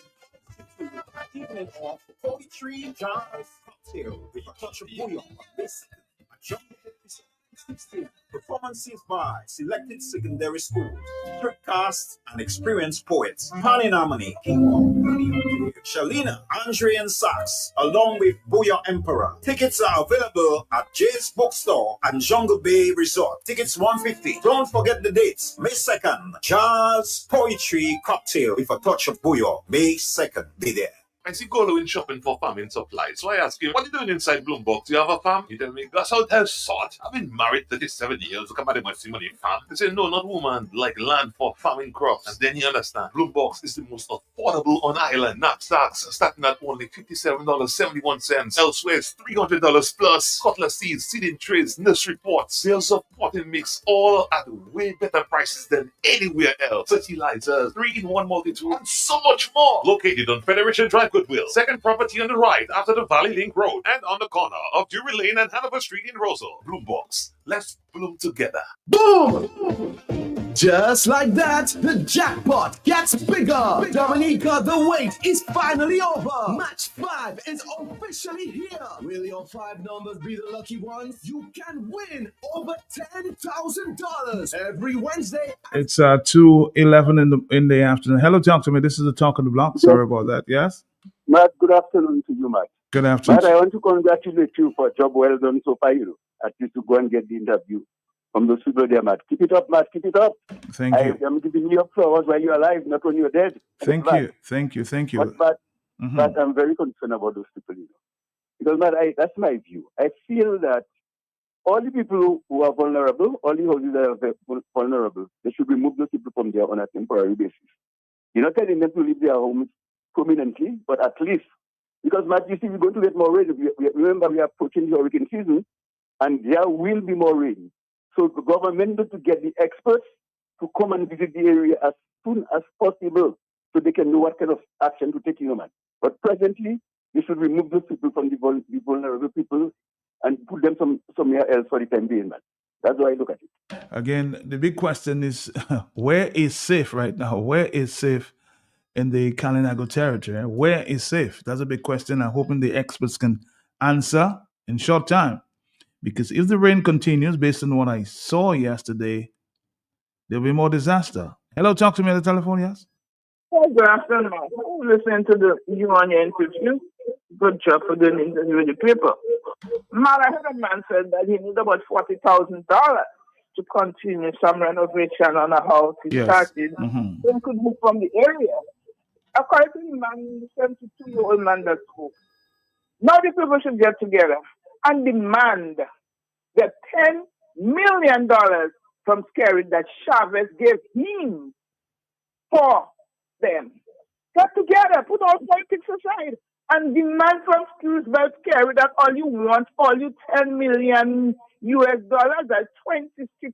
evening of poetry, jazz, cocktail with a touch of bouillon. This a jungle episode 16 performances by selected secondary schools, strict casts, and experienced poets. Pani Harmony, King Kong, Shalina, Andre and Sax, along with Booyah Emperor. Tickets are available at Jay's Bookstore and Jungle Bay Resort. Tickets $150. Don't forget the dates. May 2nd, jazz, poetry, cocktail with a touch of bouillon. May 2nd, be there. I see Golo in shopping for farming supplies. So I ask him, what are you doing inside Bloombox? Do you have a farm? He tell me, Gus, how the hell sort? I've been married 37 years. Come at my money farm. He say, no, not woman. Like land for farming crops. And then he understand. Bloombox is the most affordable on island. Knapsacks starting at only $57.71. Elsewhere, it's $300 plus. Cutlass seeds, seeding trays, nursery pots, sales of potting mix, all at way better prices than anywhere else. Fertilizers, 3-in-1 multi-tool, and so much more. Located on Federation Drive, Goodwill. Second property on the right after the Valley Link Road and on the corner of Drury Lane and Hanover Street in Rosal. Bloombox. Let's bloom together. Boom! Just like that, the jackpot gets bigger. Dominica, the wait is finally over. Match 5 is officially here. Will your 5 numbers be the lucky ones? You can win over $10,000 every Wednesday. It's 2:11 in the afternoon. Hello, talk to me. This is the Talk on the Block. Sorry about that. Yes? Matt, good afternoon to you, Matt. Good afternoon. Matt, I want to congratulate you for a job well done so far, at least to go and get the interview from those people there, Matt. Keep it up, Matt. Keep it up. Thank you. I'm giving you flowers while you're alive, not when you're dead. Thank you. But I'm very concerned about those people, Because, Matt, that's my view. I feel that all the people who are vulnerable, all the houses that are vulnerable, they should remove those people from there on a temporary basis. You're not telling them to leave their homes permanently, but at least, because, Matt, you see, we're going to get more rain. Remember, we are approaching the hurricane season, and there will be more rain. So the government needs to get the experts to come and visit the area as soon as possible so they can know what kind of action to take, man. But presently, they should remove those people from the vulnerable people and put them somewhere else for the time being, man. That's how I look at it. Again, the big question is, where is safe right now? Where is safe in the Kalinago territory? Where is safe? That's a big question. I'm hoping the experts can answer in short time. Because if the rain continues, based on what I saw yesterday, there'll be more disaster. Hello, talk to me on the telephone, yes? Hey, good afternoon. I'm listening to you on your interview. Good job for doing the interview with the paper. Man, I heard a man said that he needs about $40,000 to continue some renovation on a house he started. Mm-hmm. Then could move from the area. According to the man, the 72-year-old man that spoke. Now the people should get together and demand the $10 million from Scary that Chavez gave him for them. Get together, put all politics aside, and demand from Scary that all you want, all you $10 million US dollars, that's 26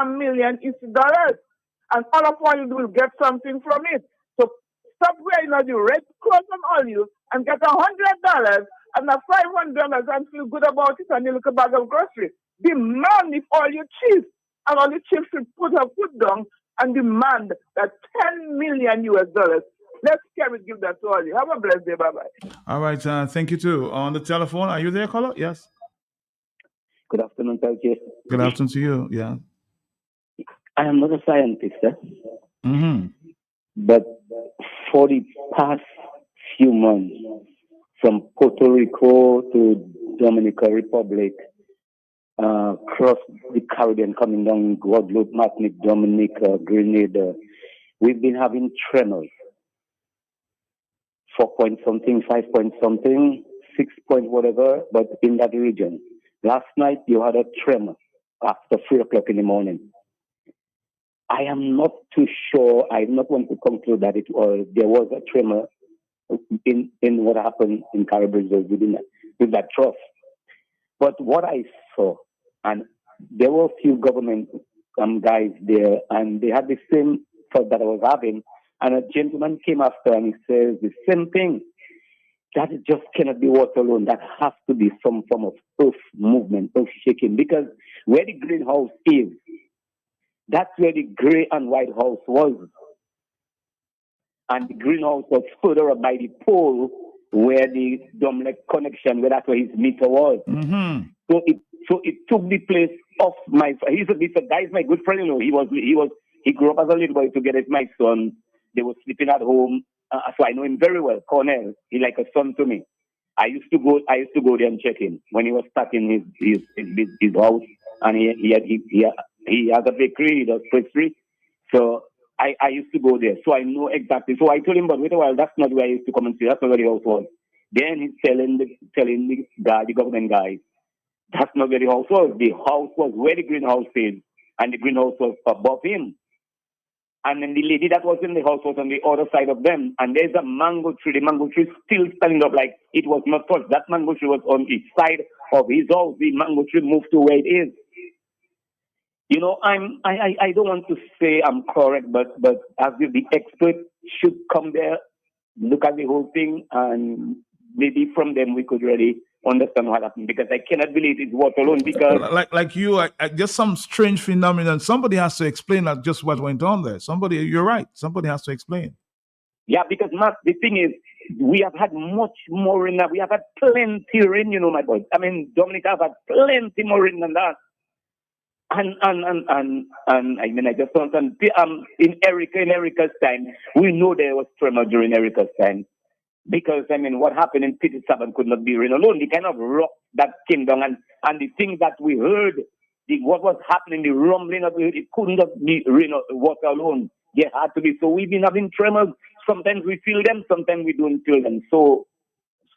million dollars, and all of what you do is get something from it. So stop wearing all the red clothes on all you and get $100 and a $500 and feel good about it and you look a bag of groceries. Demand if all your chiefs and all the chiefs should put her foot down and demand that $10 million US dollars. Let's give that to all you. Have a blessed day. Bye-bye. All right. Thank you, too. On the telephone, are you there, caller? Yes. Good afternoon, Peltier. Good afternoon to you. Yeah. I am not a scientist, Mm-hmm. but for the past few months, from Puerto Rico to Dominican Republic, across the Caribbean, coming down Guadeloupe, Martinique, Dominica, Grenada, we've been having tremors. 4 point something, 5 point something, 6 point whatever, but in that region. Last night you had a tremor after 3 o'clock in the morning. I am not too sure. I do not want to conclude that there was a tremor in what happened in Caribbean with that trough. But what I saw, and there were a few government guys there, and they had the same thought that I was having. And a gentleman came after and he says the same thing. That just cannot be water alone. That has to be some form of earth movement, earth shaking. Because where the greenhouse is, that's where the gray and white house was. And the greenhouse was further up by the pole where the Domlec connection, where that's where his meter was. So it took the place of my. He's a guy is my good friend. You know, he grew up as a little boy together with my son. They were sleeping at home, so I know him very well. Cornell, he's like a son to me. I used to go there and check him when he was starting his house, and he has a bakery, he does pastry. So I used to go there, so I know exactly. So I told him, but wait a while, that's not where I used to come and see. That's not where the house was. Then he's telling the guy, the government guy, that's not where the house was. The house was where the greenhouse is, and the greenhouse was above him. And then the lady that was in the house was on the other side of them. And there's a mango tree. The mango tree is still standing up like it was not touched. That mango tree was on each side of his house. The mango tree moved to where it is. You know, I don't want to say I'm correct, but as if the expert should come there, look at the whole thing, and maybe from them we could really understand what happened, because I cannot believe it's water alone. Because like you, I just some strange phenomenon. Somebody has to explain that just what went on there. You're right. Somebody has to explain. Yeah, because Matt, the thing is, we have had much more rain. We have had plenty rain, you know, my boy. I mean, Dominica have had plenty more rain than that. And I mean, I just don't understand. In Erica's time, we know there was tremor during Erica's time. Because, I mean, what happened in 57 could not be rain alone. The kind of rock that came down and the things that we heard, what was happening, the rumbling that we heard, it couldn't be rain or water alone. There had to be. So we've been having tremors. Sometimes we feel them, sometimes we don't feel them. So,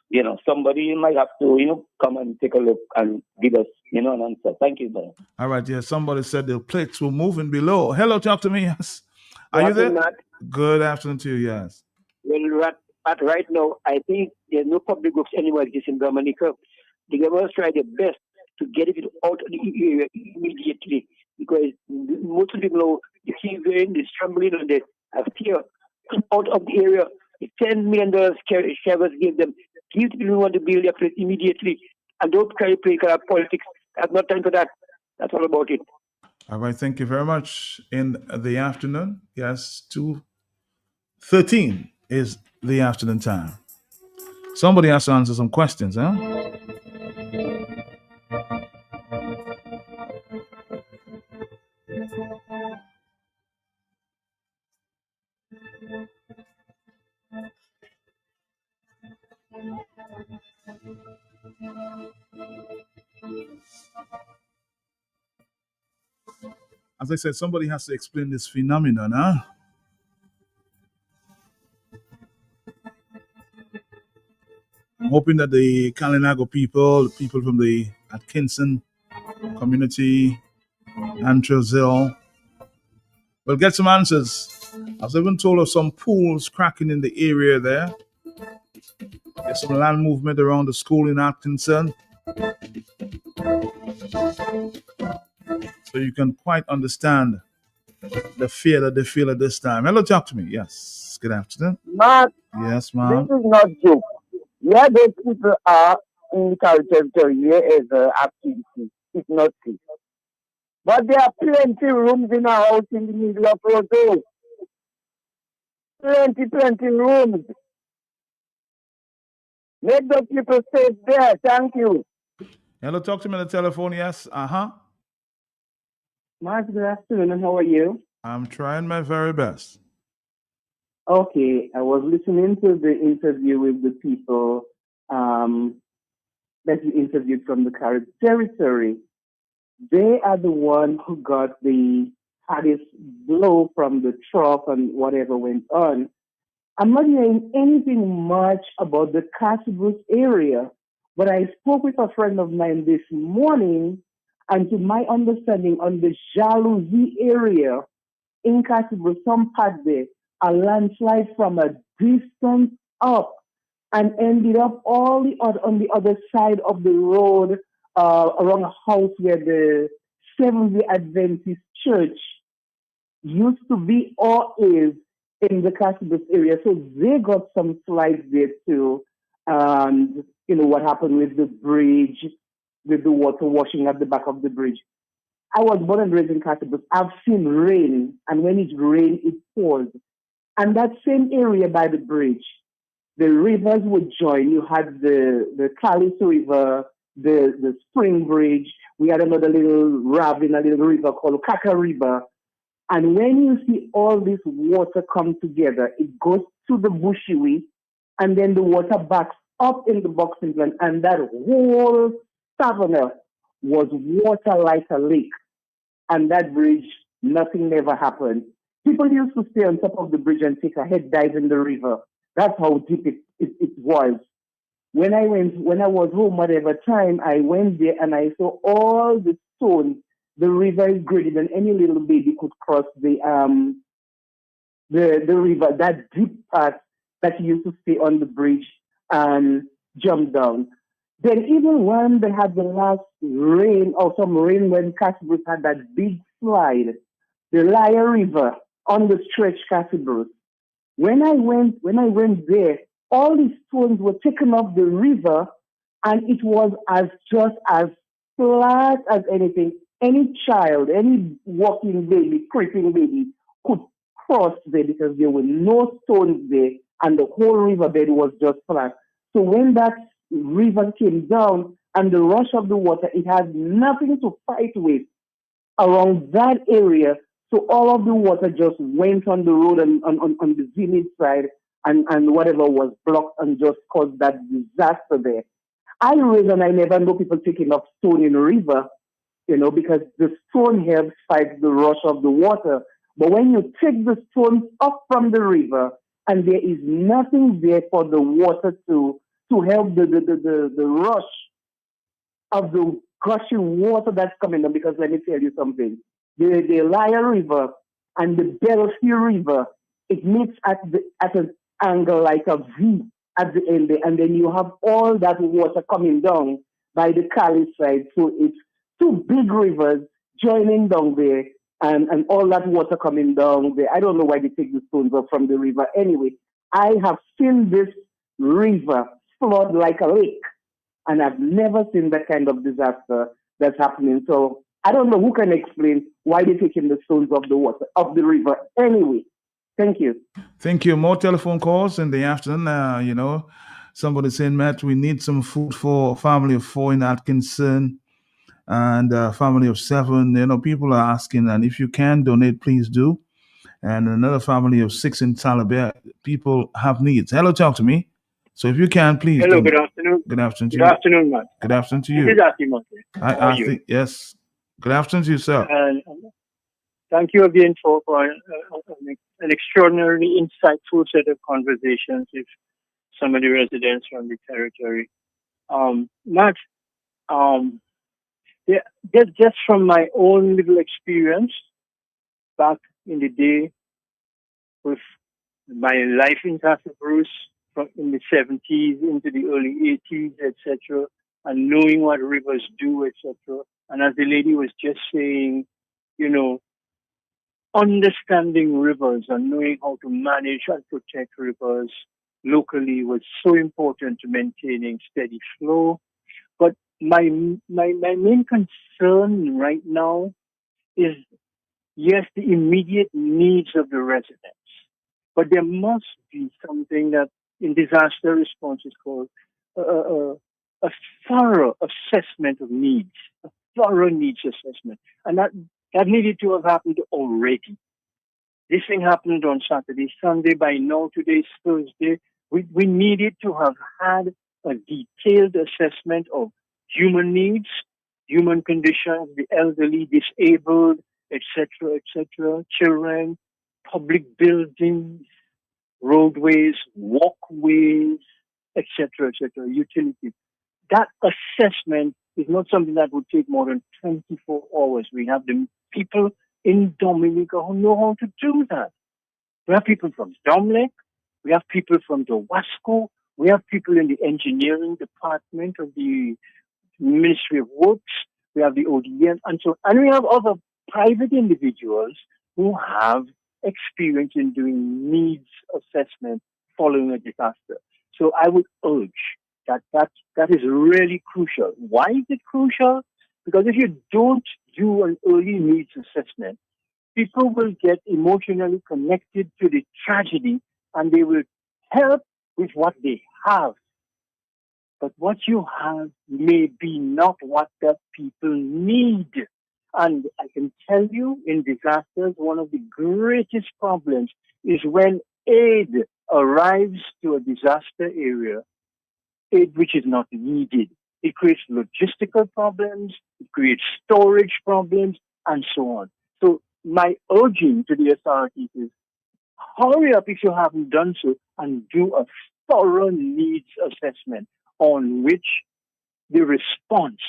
you know, somebody might have to, you know, come and take a look and give us, you know, an answer. Thank you, brother. All right, yeah. Somebody said the plates were moving below. Hello, talk to me. Yes. Are you there? Matt? Good afternoon to you, yes. Well, but right now, I think there's no public works anywhere just in Dominica. The government tried their best to get it out of the area immediately, because most of the people know the heavy rain, the scrambling, and the fear out of the area. The $10 million Chavez gave them. Give the people who want to build their place immediately, and don't play politics. There's no time for that. That's all about it. All right, thank you very much. In the afternoon, yes, 2:13 is the afternoon time. Somebody has to answer some questions, huh? As I said, somebody has to explain this phenomenon, huh? I'm hoping that the Kalinago people, the people from the Atkinson community, Antrazil, will get some answers. I was even told of some pools cracking in the area there. There's some land movement around the school in Atkinson. So you can quite understand the fear that they feel at this time. Hello, talk to me. Yes. Good afternoon. Mark, Yes, ma'am. this is not joke. Yeah, those people are in the Caribbean territory. Here is activity. It's not safe. But there are plenty rooms in a house in the middle of Roseau. Plenty rooms. Make the people safe there. Thank you. Hello, talk to me on the telephone. Yes. Mark, good afternoon. How are you? I'm trying my very best. Okay, I was listening to the interview with the people that you interviewed from the Caribbean territory. They are the one who got the hardest blow from the trough and whatever went on. I'm not hearing anything much about the Casabus area, but I spoke with a friend of mine this morning, and to my understanding, on the Jalousie area in Casabus, some part there, a landslide from a distance up and ended up on the other side of the road around a house where the Seventh-day Adventist Church used to be or is in the Casabus area. So they got some slides there too. And, you know, what happened with the bridge, with the water washing at the back of the bridge. I was born and raised in Casabus. I've seen rain, and when it rains, it pours. And that same area by the bridge, the rivers would join. You had the Calais River, the Spring Bridge. We had another little ravine, a little river called Kaka River. And when you see all this water come together, it goes to the Bushiwi, and then the water backs up in the Boxing Glen, and that whole savannah was water like a lake. And that bridge, nothing never happened. People used to stay on top of the bridge and take a head dive in the river. That's how deep it was. When I was home, whatever time, I went there and I saw all the stones. The river is greater than any little baby could cross the river, that deep part that you used to stay on the bridge and jump down. Then even when they had the last rain or some rain when Castle had that big slide, the Lyre River on the stretch Castle. When I went there, all the stones were taken off the river, and it was just as flat as anything. Any child, any walking baby, creeping baby could cross there because there were no stones there, and the whole riverbed was just flat. So when that river came down and the rush of the water, it had nothing to fight with around that area. So all of the water just went on the road and on the Zenith side, and whatever was blocked, and just caused that disaster there. I never know people taking off stone in a river, because the stone helps fight the rush of the water. But when you take the stones up from the river, and there is nothing there for the water to help the rush of the gushing water that's coming down, because let me tell you something. The Lyre River and the Belfield River, it meets at an angle like a V at the end there, and then you have all that water coming down by the Cali side. So it's two big rivers joining down there, and all that water coming down there. I don't know why they take the stones up from the river. Anyway, I have seen this river flood like a lake, and I've never seen that kind of disaster that's happening. So I don't know who can explain why they're taking the stones of the water, of the river. Anyway, thank you. Thank you. More telephone calls in the afternoon. Somebody saying, Matt, we need some food for a family of 4 in Atkinson and a family of 7. People are asking, and if you can donate, please do. And another family of 6 in Talibet. People have needs. Hello, talk to me. So if you can, please. Hello, good afternoon. Good afternoon to you. Good afternoon, Matt. Good afternoon to you. This is Atimot. How are you? Yes. Good afternoon to you, sir. And thank you again for an extraordinarily insightful set of conversations with some of the residents from the territory. Matt, just from my own little experience back in the day with my life in Castle Bruce in the 70s into the early 80s, etc., and knowing what rivers do, etc. And as the lady was just saying, understanding rivers and knowing how to manage and protect rivers locally was so important to maintaining steady flow. But my main concern right now is, yes, the immediate needs of the residents, but there must be something that in disaster response is called a thorough assessment of needs, a thorough needs assessment. And that needed to have happened already. This thing happened on Saturday, Sunday. By now, today's Thursday. We needed to have had a detailed assessment of human needs, human conditions, the elderly, disabled, etc., children, public buildings, roadways, walkways, etc., utilities. That assessment is not something that would take more than 24 hours. We have the people in Dominica who know how to do that. We have people from Domlec, we have people from the Wasco, we have people in the engineering department of the Ministry of Works, we have the ODM, and we have other private individuals who have experience in doing needs assessment following a disaster. So I would urge that is really crucial. Why is it crucial? Because if you don't do an early needs assessment, people will get emotionally connected to the tragedy, and they will help with what they have. But what you have may be not what the people need. And I can tell you, in disasters, one of the greatest problems is when aid arrives to a disaster area, aid which is not needed. It creates logistical problems, it creates storage problems, and so on. So my urging to the authorities is, hurry up if you haven't done so and do a thorough needs assessment on which the response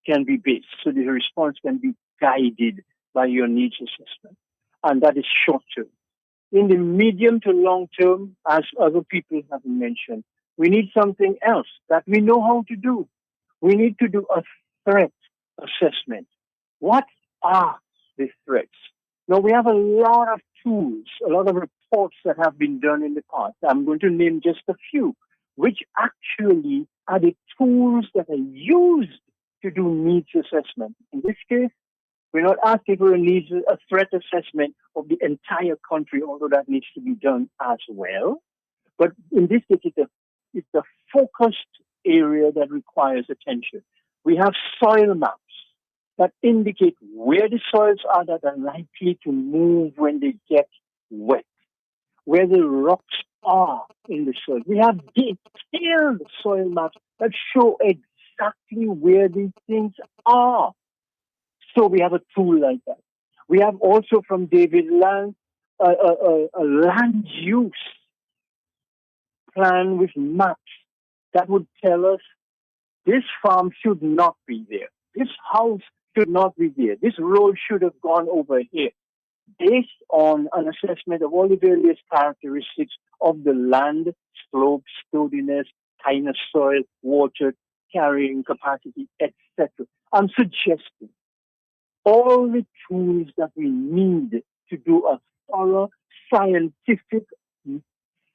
can be based. So the response can be guided by your needs assessment. And that is short term. In the medium to long term, as other people have mentioned, we need something else that we know how to do. We need to do a threat assessment. What are the threats? Now, we have a lot of tools, a lot of reports that have been done in the past. I'm going to name just a few, which actually are the tools that are used to do needs assessment. In this case, we're not asking for a threat assessment of the entire country, although that needs to be done as well. But in this case, it's a focused area that requires attention. We have soil maps that indicate where the soils are that are likely to move when they get wet, where the rocks are in the soil. We have detailed soil maps that show exactly where these things are. So we have a tool like that. We have also from David Land a land use plan with maps that would tell us this farm should not be there. This house should not be there. This road should have gone over here, based on an assessment of all the various characteristics of the land, slope, sturdiness, kind of soil, water, carrying capacity, etc. I'm suggesting all the tools that we need to do a thorough scientific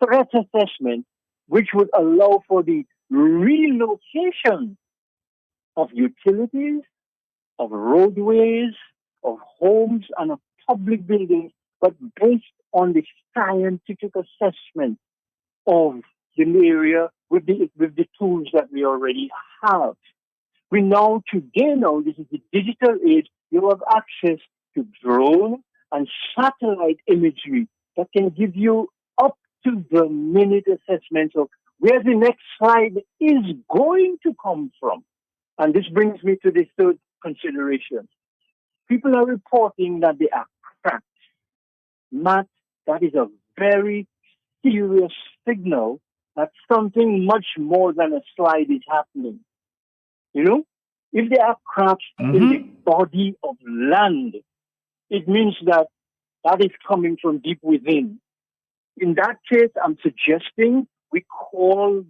threat assessment, which would allow for the relocation of utilities, of roadways, of homes, and of public buildings, but based on the scientific assessment of the area with the tools that we already have. We now, today now, this is the digital age, you have access to drone and satellite imagery that can give you up to the minute assessments of where the next slide is going to come from. And this brings me to the third consideration. People are reporting that they are cracked. Matt, that is a very serious signal that something much more than a slide is happening. You know, if there are cracks in the body of land, it means that that is coming from deep within. In that case, I'm suggesting we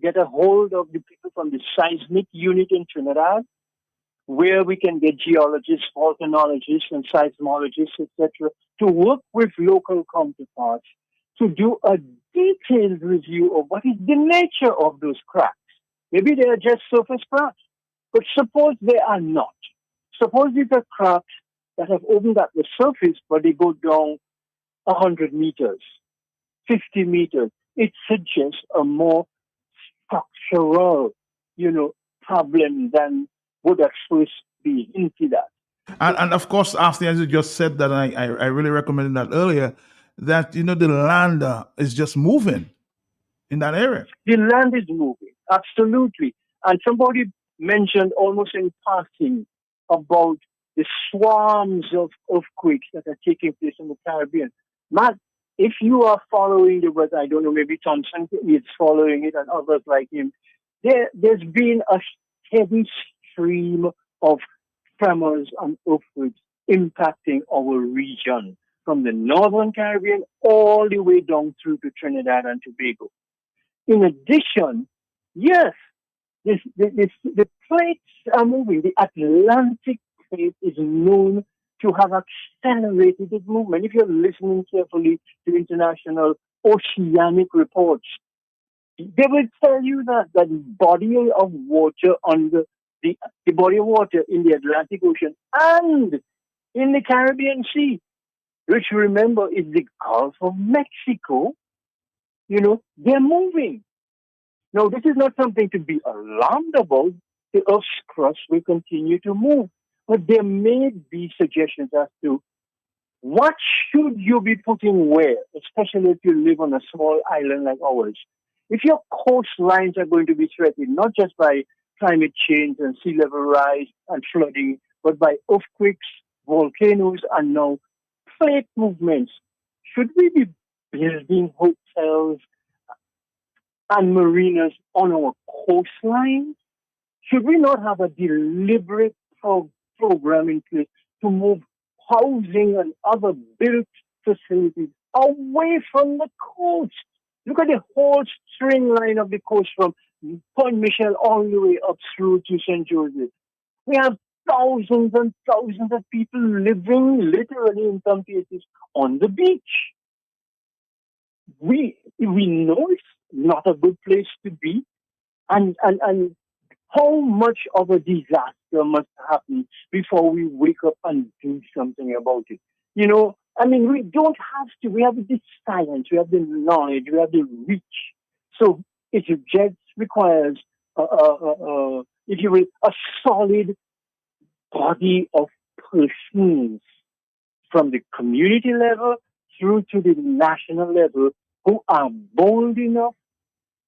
get a hold of the people from the seismic unit in Trinidad, where we can get geologists, volcanologists, and seismologists, etc., to work with local counterparts to do a detailed review of what is the nature of those cracks. Maybe they are just surface cracks, but suppose they are not. Suppose these are cracks that have opened at the surface, but they go down 100 meters, 50 meters. It suggests a more structural, problem than would at first be hinted at. And of course, after as you just said that, I really recommended that earlier, that the land is just moving in that area. The land is moving, absolutely. And somebody mentioned almost in passing about the swarms of earthquakes that are taking place in the Caribbean. Matt, if you are following the weather, I don't know, maybe Thompson is following it and others like him, there's been a steady stream of tremors and earthquakes impacting our region, from the Northern Caribbean all the way down through to Trinidad and Tobago. In addition, yes, the plates are moving. The Atlantic plate is known to have accelerated its movement. If you're listening carefully to international oceanic reports, they will tell you that the body of water under the body of water in the Atlantic Ocean and in the Caribbean Sea, which remember is the Gulf of Mexico, they're moving. Now, this is not something to be alarmed about. The Earth's crust will continue to move. But there may be suggestions as to what should you be putting where, especially if you live on a small island like ours. If your coastlines are going to be threatened, not just by climate change and sea level rise and flooding, but by earthquakes, volcanoes, and now plate movements, should we be building hotels and marinas on our coastlines? Should we not have a deliberate program in place to move housing and other built facilities away from the coast? Look at the whole string line of the coast from Point Michel all the way up through to St. Joseph. We have thousands and thousands of people living literally in some cases on the beach. We know it's not a good place to be, and how much of a disaster must happen before we wake up and do something about it? You know, I mean, we don't have to. We have the science, we have the knowledge, we have the reach. So it just requires, if you will, a solid body of persons from the community level through to the national level who are bold enough,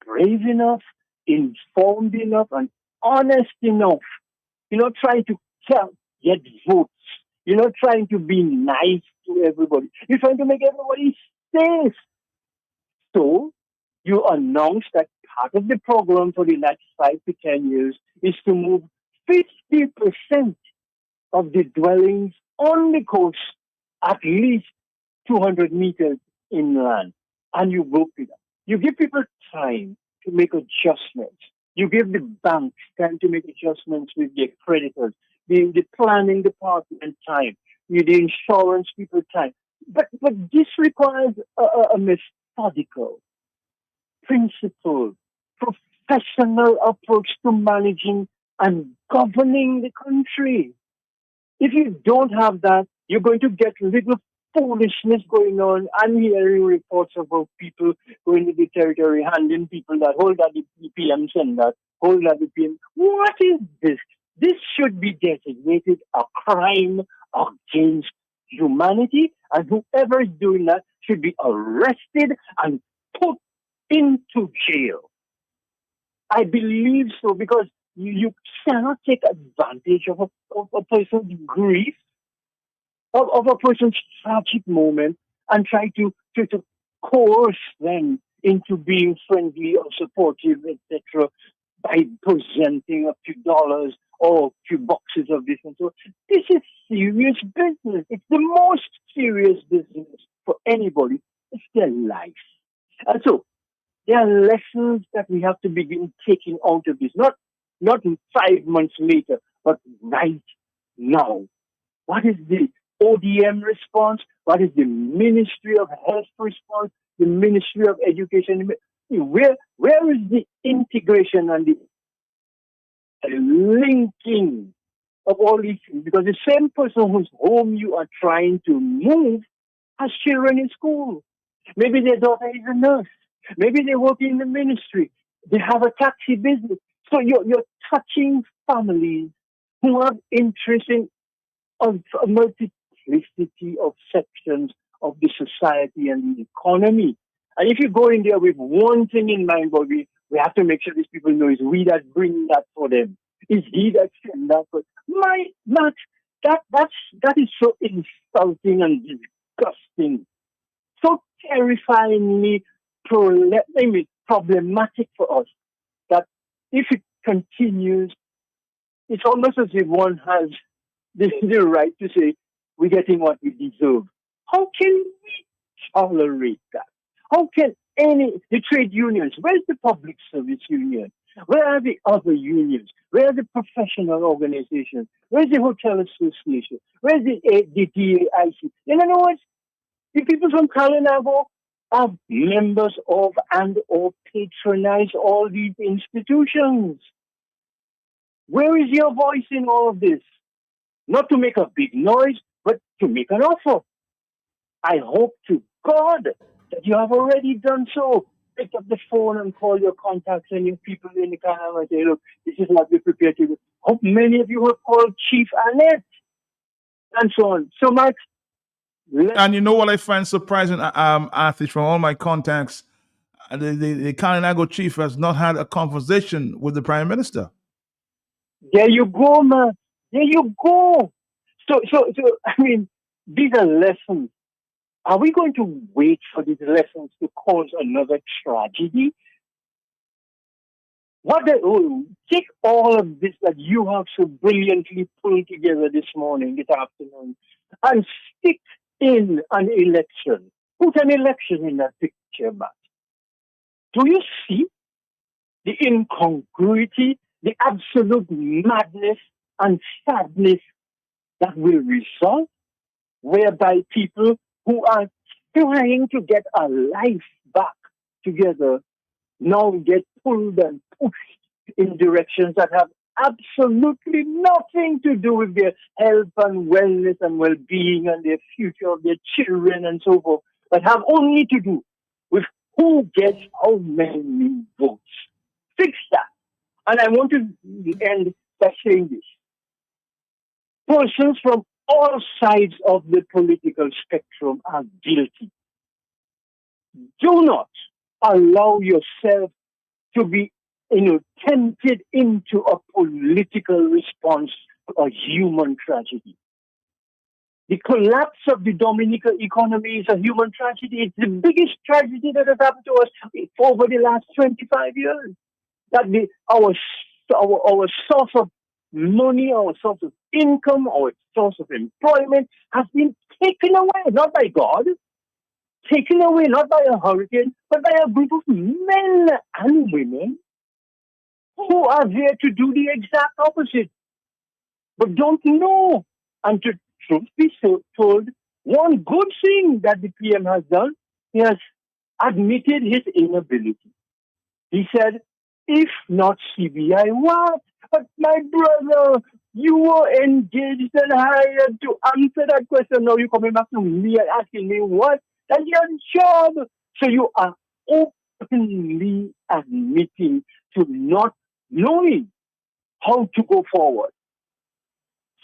brave enough, informed enough, and honest enough. You're not trying to get votes. You're not trying to be nice to everybody. You're trying to make everybody safe. So you announce that part of the program for the next 5 to 10 years is to move 50% of the dwellings on the coast at least 200 meters inland. And you go to that. You give people time to make adjustments. You give the banks time to make adjustments with their creditors, the planning department time, the insurance people time. But this requires a methodical, principled, professional approach to managing and governing the country. If you don't have that, you're going to get little foolishness going on. I'm hearing reports about people going to the territory, handing people that, hold that, the PM send that, hold that, the PM. What is this? This should be designated a crime against humanity, and whoever is doing that should be arrested and put into jail. I believe so, because you cannot take advantage of a person's grief, of a person's tragic moment, and try to coerce them into being friendly or supportive, etc., by presenting a few dollars or a few boxes of this and so. This is serious business. It's the most serious business for anybody. It's their life. And so there are lessons that we have to begin taking out of this, not 5 months later, but right now. What is the ODM response? What is the Ministry of Health response? The Ministry of Education? Where is the integration and the linking of all these things? Because the same person whose home you are trying to move has children in school. Maybe their daughter is a nurse. Maybe they work in the ministry. They have a taxi business. So you're touching families who have interest in a multiplicity of sections of the society and the economy. And if you go in there with one thing in mind, but we have to make sure these people know it's we that bring that for them. It's he that send that for that is so insulting and disgusting. So terrifyingly problematic for us that if it continues, it's almost as if one has the right to say, we're getting what we deserve. How can we tolerate that? How can the trade unions, where's the public service union? Where are the other unions? Where are the professional organizations? Where's the hotel association? Where's the DAIC? In other words, the people from Kalinago are members of and or patronize all these institutions. Where is your voice in all of this? Not to make a big noise, but to make an offer. I hope to God that you have already done so. pick up the phone and call your contacts and your people in the car and say, look, this is what we prepare to do. How many of you have called Chief Annette? And so on. So much. And you know what I find surprising, Arthur, from all my contacts, the Kalinago chief has not had a conversation with the Prime Minister. There you go, man. There you go. So I mean, these are lessons. Are we going to wait for these lessons to cause another tragedy? Take all of this that you have so brilliantly pulled together this afternoon, and stick in an election. Put an election in that picture, Matt. Do you see the incongruity, the absolute madness and sadness that will result, whereby people who are trying to get a life back together now get pulled and pushed in directions that have absolutely nothing to do with their health and wellness and well-being and their future of their children and so forth, but have only to do with who gets how many votes. Fix that. And I want to end by saying this. Persons from all sides of the political spectrum are guilty. Do not allow yourself to be tempted into a political response to a human tragedy. The collapse of the Dominican economy is a human tragedy. It's the biggest tragedy that has happened to us over the last 25 years. That our source of money, our source of income, our source of employment has been taken away, not by God, taken away not by a hurricane, but by a group of men and women who are there to do the exact opposite, but don't know. And to truth be told, one good thing that the PM has done, he has admitted his inability. He said, if not CBI, what? But my brother, you were engaged and hired to answer that question. Now you're coming back to me and asking me what? That's your job. So you are openly admitting to not knowing how to go forward.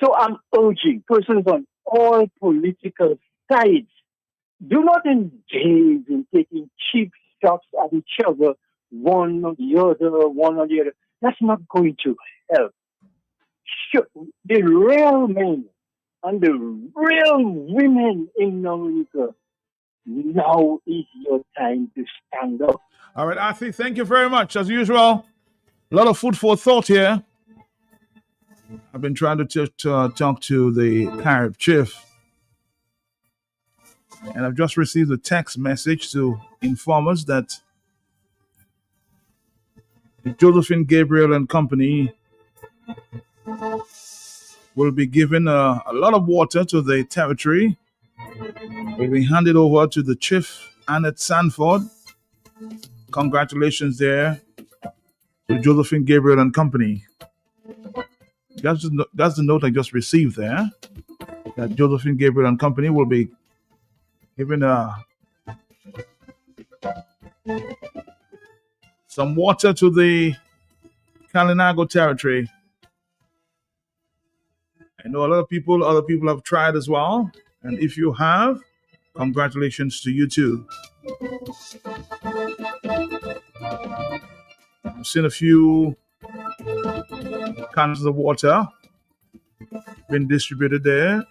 So I'm urging persons on all political sides, do not engage in taking cheap shots at each other, one or the other. That's not going to help. The real men and the real women in America, now is your time to stand up. All right, Arthur, thank you very much. As usual, a lot of food for thought here. I've been trying to talk to the Carib chief, and I've just received a text message to inform us that Josephine Gabriel and Company will be given a lot of water to the territory. Will be handed over to the chief, Annette Sanford. Congratulations there to Josephine Gabriel and Company. That's the note I just received there, that Josephine Gabriel and Company will be given some water to the Kalinago territory. I know a lot of people, other people have tried as well. And if you have, congratulations to you too. I've seen a few cans of water been distributed there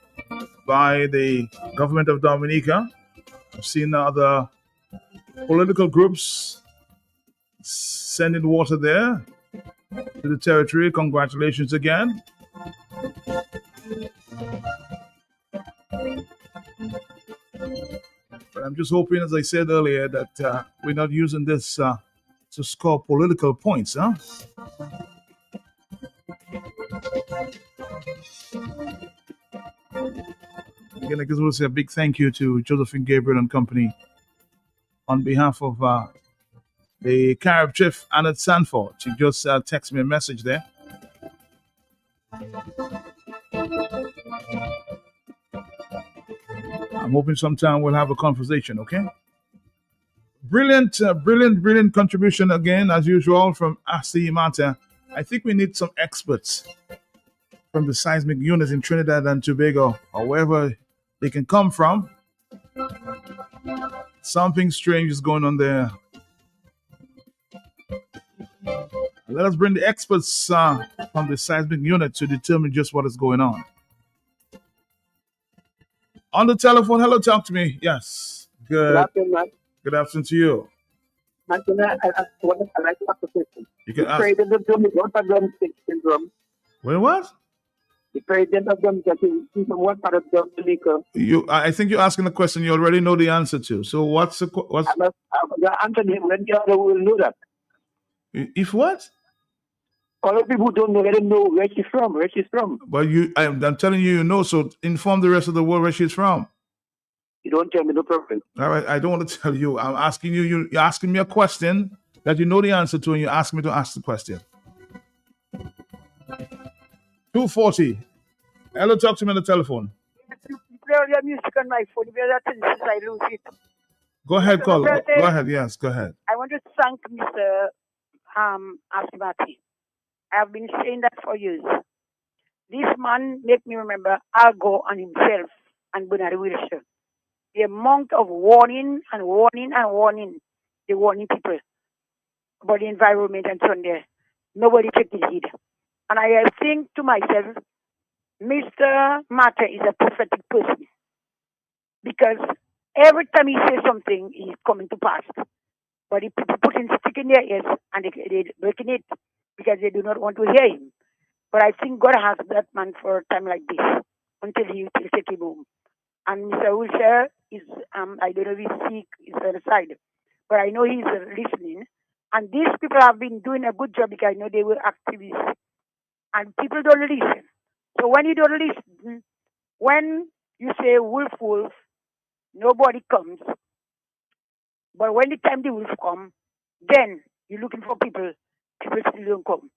by the government of Dominica. I've seen other political groups sending water there to the territory. Congratulations again. But I'm just hoping, as I said earlier, that we're not using this to score political points, huh? Again, I just want to say a big thank you to Josephine Gabriel and Company on behalf of the Carib chief, Annette Sanford. She just texted me a message there. I'm hoping sometime we'll have a conversation, okay? Brilliant contribution again, as usual, from Asi Mata. I think we need some experts from the seismic units in Trinidad and Tobago, or wherever they can come from. Something strange is going on there. Let us bring the experts from the seismic unit to determine just what is going on. On the telephone, hello, talk to me. Yes. Good afternoon, man. Good afternoon to you. Man, can I like to ask a question? You can the ask. president of Dominican syndrome. Wait, what? The president of Dominican is from what part of Dominica? I think you're asking a question you already know the answer to. So what's the Anthony, when the other will know that. If what? All the people who don't know, let them know where she's from. Where she's from. But I'm telling you, you know. So inform the rest of the world where she's from. You don't tell me, no problem. All right, I don't want to tell you. I'm asking you. You're asking me a question that you know the answer to, and you ask me to ask the question. 240. Hello, talk to me on the telephone. You play all your music on my phone. If you're that since I lose it. Go ahead, call. Go ahead. Yes, go ahead. I want to thank Mr. Asimati. I have been saying that for years. This man make me remember Al Gore and himself and Bernard Wilshire. The amount of warning and warning and warning, they warning people about the environment and so on there. Nobody take it heed. And I think to myself, Mr. Mata is a prophetic person. Because every time he says something, he's coming to pass. But the people putting stick in their ears and they're breaking it because they do not want to hear him. But I think God has that man for a time like this until he will take him home. And Mr. Wilshire is, I don't know if he's sick, he's on the side. But I know he's listening. And these people have been doing a good job because I know they were activists. And people don't listen. So when you don't listen, when you say wolf, wolf, nobody comes. But when the time the wolf come, then you're looking for people. People still don't come.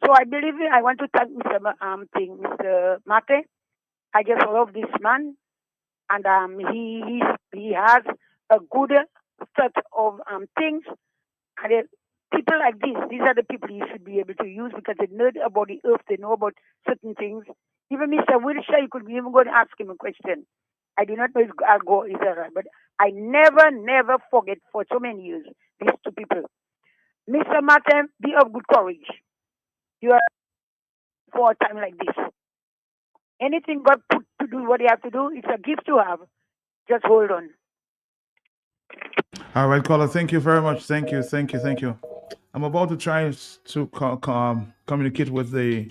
So I believe I want to thank Mr. Mate. I just love this man. And he has a good set of things. And people like this, these are the people you should be able to use because they know about the earth, they know about certain things. Even Mr. Wilshire, you could be even going to ask him a question. I do not know if I'll go Israel, but I never forget for so many years these two people. Mr. Martin, be of good courage. You are for a time like this. Anything God put to do what you have to do, it's a gift to have. Just hold on. All right, caller. Thank you very much. Thank you. I'm about to try to communicate with the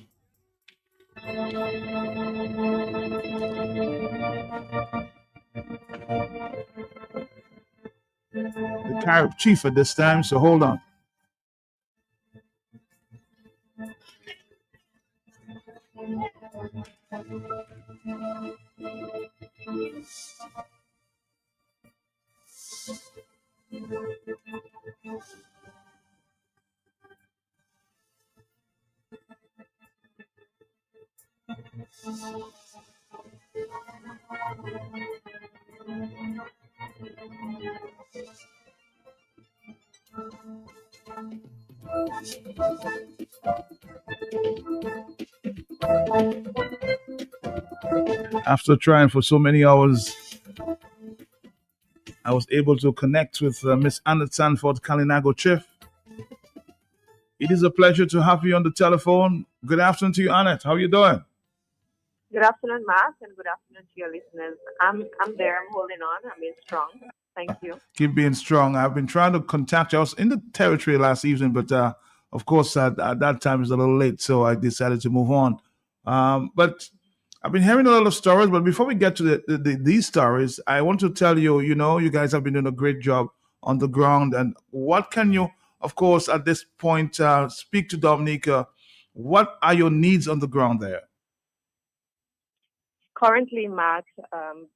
Carib chief at this time, so hold on. After trying for so many hours, I was able to connect with Miss Annette Sanford, Kalinago Chief. It is a pleasure to have you on the telephone. Good afternoon to you, Annette. How are you doing? Good afternoon, Mark, and good afternoon to your listeners. I'm there. I'm holding on. I'm being strong. Thank you. Keep being strong. I've been trying to contact you. I was in the territory last evening, but of course, at that time it was a little late, so I decided to move on. But I've been hearing a lot of stories, but before we get to these stories, I want to tell you, you guys have been doing a great job on the ground. And what can you, of course, at this point, speak to Dominica? What are your needs on the ground there? Currently, Mark,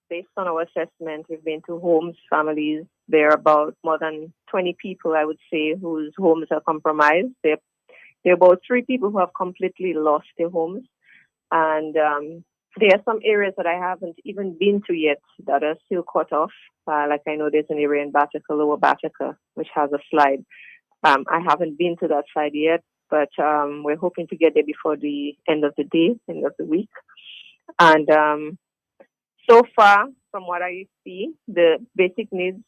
based on our assessment, we've been to homes, families. There are about more than 20 people, I would say, whose homes are compromised. There are about 3 people who have completely lost their homes. And there are some areas that I haven't even been to yet that are still cut off. Like I know there's an area in Bataka, Lower Bataka, which has a slide. I haven't been to that side yet, but we're hoping to get there before the end of the day, end of the week. And so far, from what I see, the basic needs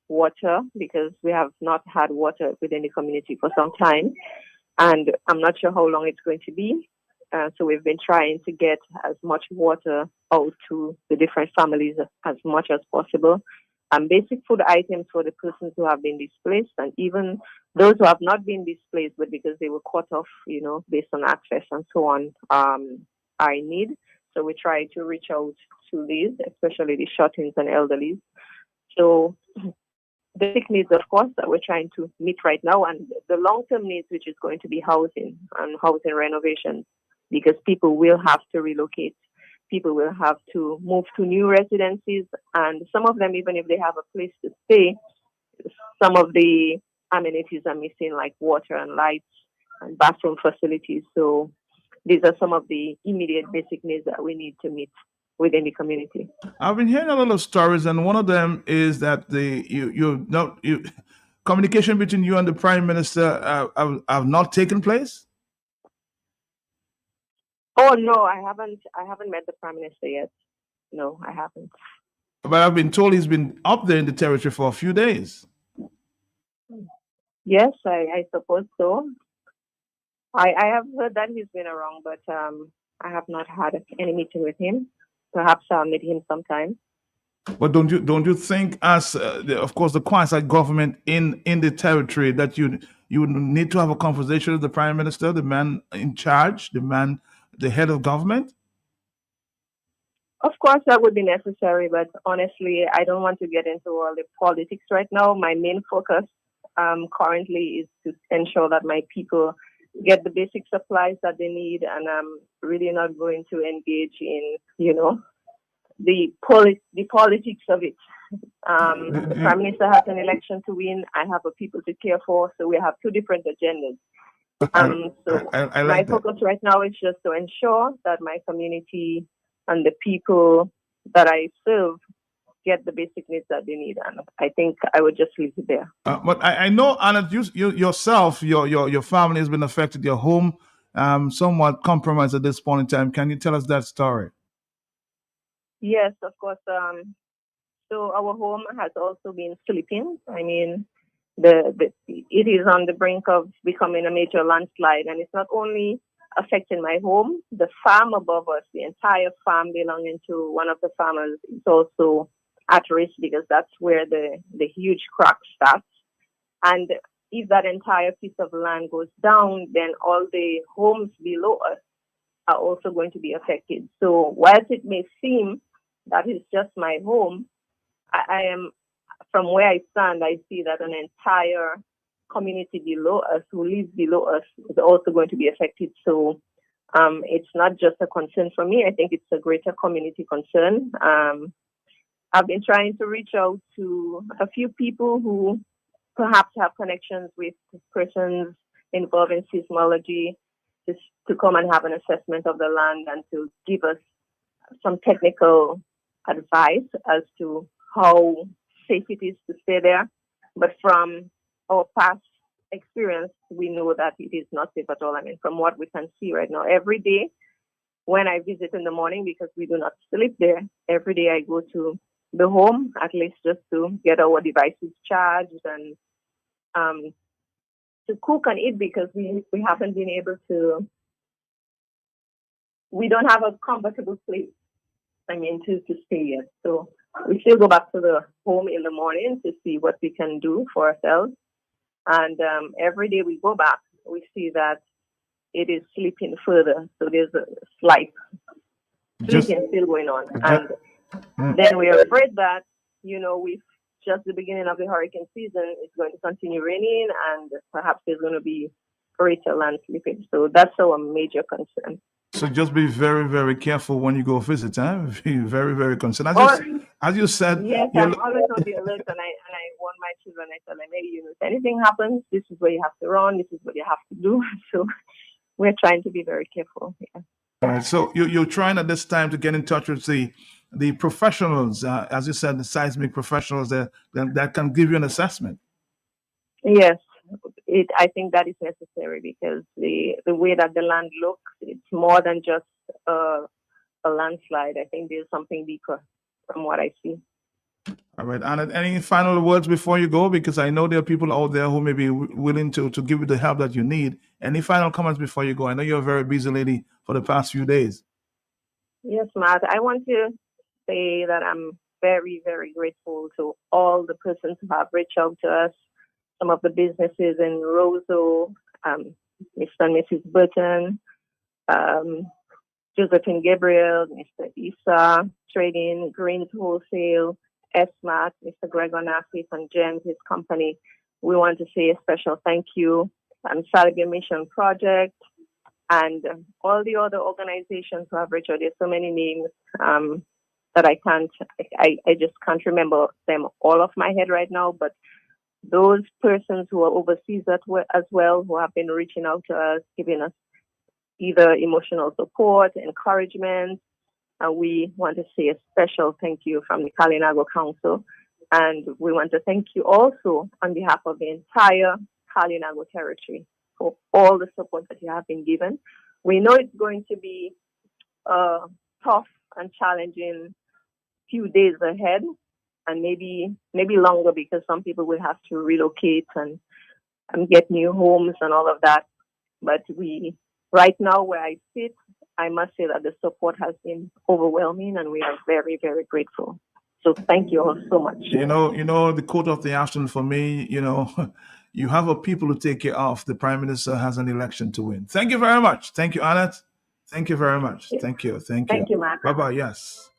water, because we have not had water within the community for some time, and I'm not sure how long it's going to be. So we've been trying to get as much water out to the different families as much as possible. Basic food items for the persons who have been displaced, and even those who have not been displaced, but because they were cut off, based on access and so on, are in need. So we try to reach out to these, especially the shut-ins and elderly. So the basic needs, of course, that we're trying to meet right now, and the long-term needs, which is going to be housing and housing renovation, because people will have to relocate. People will have to move to new residences, and some of them, even if they have a place to stay, some of the amenities are missing, like water and lights and bathroom facilities. So these are some of the immediate basic needs that we need to meet within the community. I've been hearing a lot of stories, and one of them is that communication between you and the Prime Minister have not taken place. Oh no, I haven't met the Prime Minister yet. No, I haven't. But I've been told he's been up there in the territory for a few days. Yes, I suppose so. I have heard that he's been around, but I have not had any meeting with him. Perhaps I'll meet him sometime. But don't you think, as of course the quasi government in the territory, that you would need to have a conversation with the Prime Minister, the man in charge, the head of government? Of course, that would be necessary, but honestly, I don't want to get into all the politics right now. My main focus currently is to ensure that my people get the basic supplies that they need, and I'm really not going to engage in, the politics of it. The Prime Minister has an election to win. I have a people to care for, so we have two different agendas. So I my like that. focus right now is just to ensure that my community and the people that I serve get the basic needs that they need, and I think I would just leave it there. But I know, Anna, you yourself, your family has been affected. Your home, somewhat compromised at this point in time. Can you tell us that story? Yes, of course. So our home has also been slipping. I mean, it is on the brink of becoming a major landslide, and it's not only affecting my home. The farm above us, the entire farm belonging to one of the farmers, is also at risk, because that's where the huge crack starts. And if that entire piece of land goes down, then all the homes below us are also going to be affected. So whilst it may seem that it's just my home, I am, from where I stand, I see that an entire community below us, who lives below us, is also going to be affected. So it's not just a concern for me. I think it's a greater community concern. I've been trying to reach out to a few people who perhaps have connections with persons involved in seismology, just to come and have an assessment of the land and to give us some technical advice as to how safe it is to stay there. But from our past experience, we know that it is not safe at all. I mean, from what we can see right now, every day when I visit in the morning, because we do not sleep there, every day I go to the home, at least just to get our devices charged and to cook and eat, because we haven't been able to, we don't have a comfortable place, to stay yet. So we still go back to the home in the morning to see what we can do for ourselves. And every day we go back, we see that it is slipping further. So there's a slight slipping still going on. And then we are afraid that, with just the beginning of the hurricane season, it's going to continue raining, and perhaps there's going to be greater land slippage. So that's our major concern. So just be very, very careful when you go visit. Be very, very concerned. As you said, yes, I'm always on the alert, and I warn my children. I tell them, hey, if anything happens, this is where you have to run. This is what you have to do. So we're trying to be very careful. Yeah. All right. So you're trying at this time to get in touch with the professionals, as you said, the seismic professionals that can give you an assessment. Yes, I think that is necessary because the way that the land looks, it's more than just a landslide. I think there's something deeper from what I see. All right. And any final words before you go? Because I know there are people out there who may be willing to give you the help that you need. Any final comments before you go? I know you're a very busy lady for the past few days. Yes, Matt. I want to say that I'm very, very grateful to all the persons who have reached out to us, some of the businesses in Roseau, Mr. and Mrs. Burton, Josephine Gabriel, Mr. Issa Trading, Greens Wholesale, SMAT, Mr. Gregor Nassif, and James, his company. We want to say a special thank you, and Salvia Mission Project, and all the other organizations who have reached out. There's so many names that I just can't remember them all off my head right now, but those persons who are overseas as well, who have been reaching out to us, giving us either emotional support, encouragement, and we want to say a special thank you from the Kalinago Council. And we want to thank you also on behalf of the entire Kalinago territory for all the support that you have been given. We know it's going to be a tough and challenging few days ahead, and maybe longer, because some people will have to relocate and get new homes and all of that. But right now where I sit, I must say that the support has been overwhelming, and we are very, very grateful. So thank you all so much. You know, the quote of the afternoon for me, you have a people to take care of. The Prime Minister has an election to win. Thank you very much. Thank you, Annette. Thank you very much. Yes. Thank you. Thank you, Mark. Bye-bye. Yes.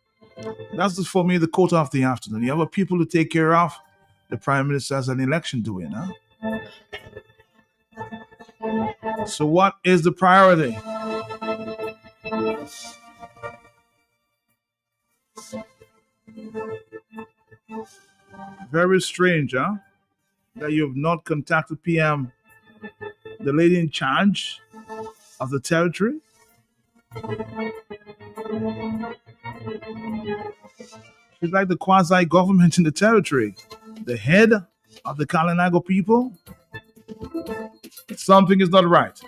That's for me the quote of the afternoon. You have a people to take care of. The Prime Minister has an election to win. So what is the priority? Very strange, that you have not contacted PM, the lady in charge of the territory. She's like the quasi-government in the territory, the head of the Kalinago people. Something is not right.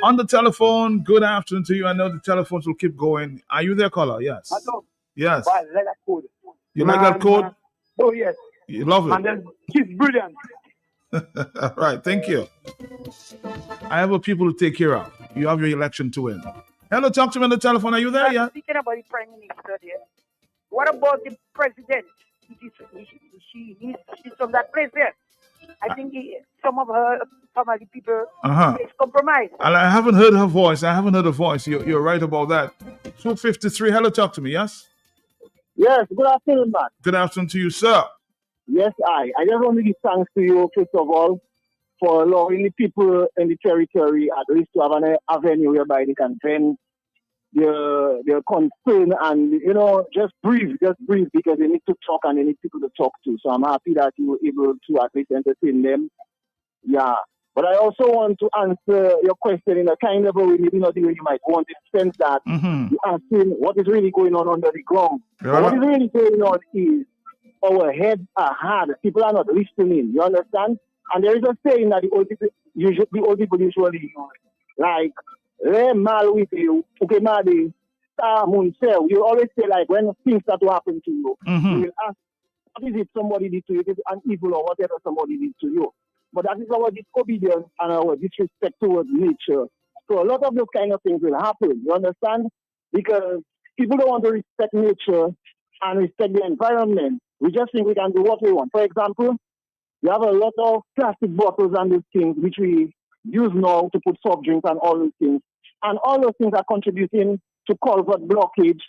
On the telephone, good afternoon to you. I know the telephones will keep going. Are you there, caller? Yes. Hello. Yes. Well, I like that code. You like that code? Oh, yes. You love it? And then she's brilliant. All right, thank you. I have a people to take care of. You have your election to win. Hello, talk to me on the telephone. Are you there yet? Speaking about the Prime Minister there, what about the President? She's from that place there. I think some of her family people is compromised. And I haven't heard her voice. You're right about that. 253. Hello, talk to me. Yes? Yes, good afternoon, man. Good afternoon to you, sir. Yes, I just want to give thanks to you, first of all, for allowing the people in the territory at least to have an avenue whereby they can vent their concern and, just breathe because they need to talk and they need people to talk to. So I'm happy that you were able to at least entertain them. Yeah. But I also want to answer your question in a kind of a way, maybe not the way you might want, in the sense that you're asking what is really going on under the ground. Yeah. What is really going on is our heads are hard. People are not listening. You understand? And there is a saying that the old people usually use, like, "Le mal with you, okay, Madi, you always say, like, when things start to happen to you, you will ask, what is it somebody did to you? Is it an evil or whatever somebody did to you? But that is our disobedience and our disrespect towards nature. So a lot of those kind of things will happen. You understand? Because people don't want to respect nature and respect the environment. We just think we can do what we want. For example, we have a lot of plastic bottles and these things which we use now to put soft drinks and all those things. And all those things are contributing to culvert blockage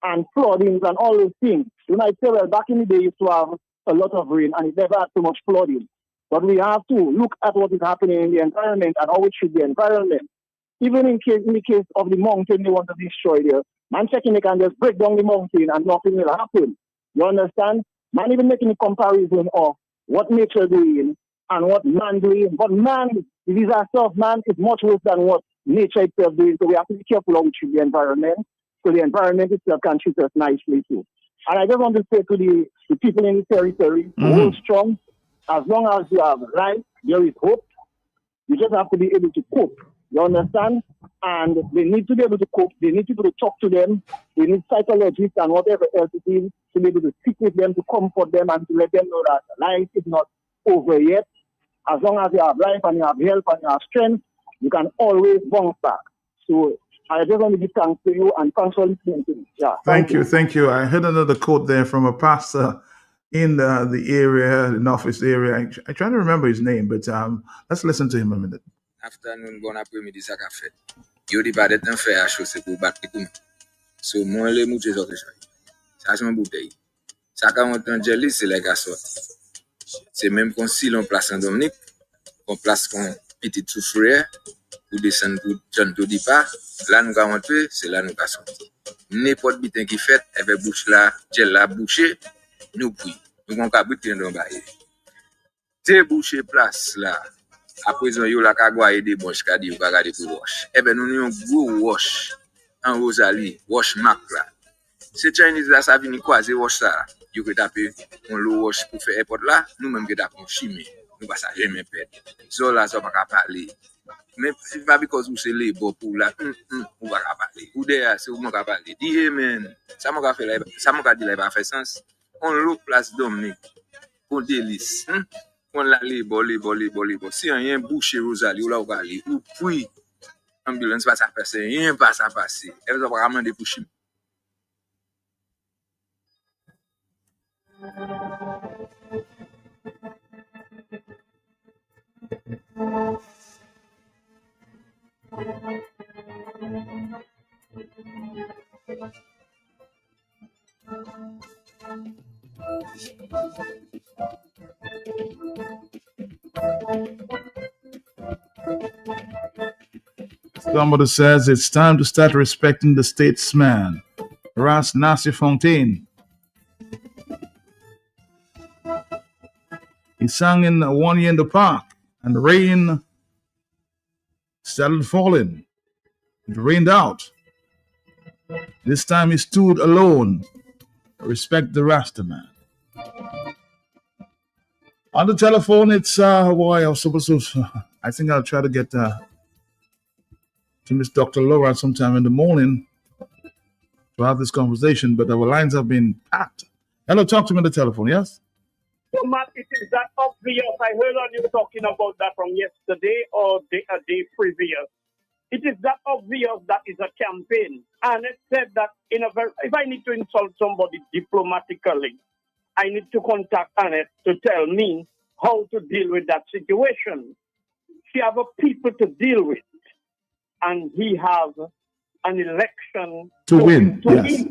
and floodings and all those things. You might say, well, back in the day, you used to have a lot of rain and it never had so much flooding. But we have to look at what is happening in the environment and how it should be environment. Even in the case of the mountain they want to destroy there, man checking they can just break down the mountain and nothing will happen. You understand? Man even making a comparison of what nature doing and what man doing. But man, the disaster of man is much worse than what nature itself doing. So we have to be careful how we treat the environment. So the environment itself can treat us nicely too. And I just want to say to the people in the territory, hold strong. As long as you have life, there is hope. You just have to be able to cope. You understand? And they need to be able to cope. They need people to talk to them. They need psychologists and whatever else it is to be able to sit with them, to comfort them, and to let them know that life is not over yet. As long as you have life and you have health and you have strength, you can always bounce back. So I just want to give thanks to you and thanks for listening to me. Yeah. Thank you. I heard another quote there from a pastor in the area, the Northeast area. I try to remember his name, but let's listen to him a minute. Afternoon, bon après-midi, ça qu'a fait. Yo di pas d'être un fait à chose pour battre tout. So moi les mouches sortent ça. Ça c'est une bouteille. Ça quand on jelly c'est les gars sortent. C'est même qu'on si l'on place en Dominique, on place qu'on petit tout frère ou descendre pour John to di pas, là nous rentrer, c'est là nous sorti. N'importe bitin qui fait avec bouche là, gel la boucher, nous puis nous on ka buter dans bailler. Te boucher place là. À présent, yo la kagwa des bonches kadi ou kagade pour wash. Eh ben, nous avons un gros wash en Rosalie, wash Mac là. C'est Chinese là, ça vient croiser wash ça. Yo que taper on le wash pour faire airport là, nous même que taper chimie. Nous pas ça jamais perdre. So là, ça pas parler. Mais c'est pas because vous c'est les beaux pour là, on va parler. Ou derrière, c'est vous m'en parler. Dis amen. Ça m'a fait là, ça m'a dit là pas fait sens. On l'autre place Dominique pour délice. On l'a libre. Si rien bouché Rosalie ou là ou aller ou puis ambulance pas ça passer, rien pas ça passer. Elle va vraiment des boucher. Somebody says it's time to start respecting the statesman. Ras Nasir Fontaine. He sang in One Year in the Park, and the rain started falling. It rained out. This time he stood alone. Respect the Rasta man. On the telephone, it's I think I'll try to get to Miss Dr. Laura sometime in the morning to have this conversation, but our lines have been packed. Hello, talk to me on the telephone, yes? So, Matt, it is that obvious. I heard on you talking about that from yesterday or a day previous. It is that obvious that is a campaign. And it said that if I need to insult somebody diplomatically, I need to contact Annette to tell me how to deal with that situation. She have a people to deal with, and he has an election to win. Yes.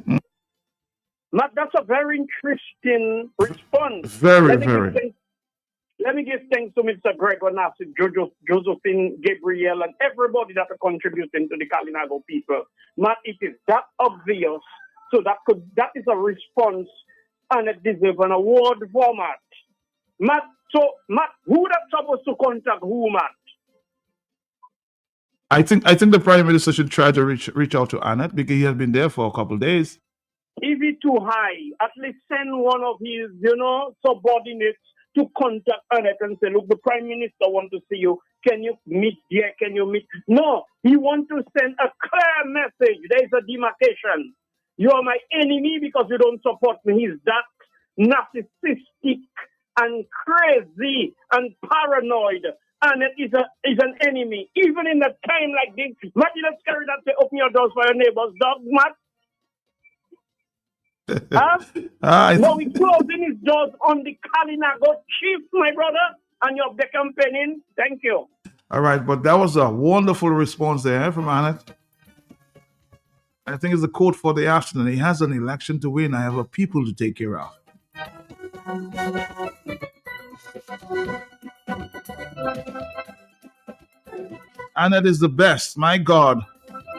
Matt, that's a very interesting response. Very. Let me give thanks to Mr. Gregor Nassif, Josephine, Gabriel, and everybody that are contributing to the Kalinago people. Matt, it is that obvious. So that is a response, and it deserves an award format. Matt, who that's supposed to contact who, Matt? I think the Prime Minister should try to reach out to Annette because he has been there for a couple of days. If it's too high, at least send one of his, subordinates to contact Annette and say, look, the Prime Minister wants to see you. Can you meet here? Can you meet? No, he wants to send a clear message. There is a demarcation. You are my enemy because you don't support me. He's that narcissistic and crazy and paranoid. And it is an enemy. Even in a time like this, imagine a scary that say, open your doors for your neighbor's dog, Matt. No, he's closing his doors on the Kalinago chief, my brother, and you're the campaigning. Thank you. All right, but that was a wonderful response there from Annette. I think it's the quote for the afternoon. He has an election to win. I have a people to take care of. Annette is the best. My God,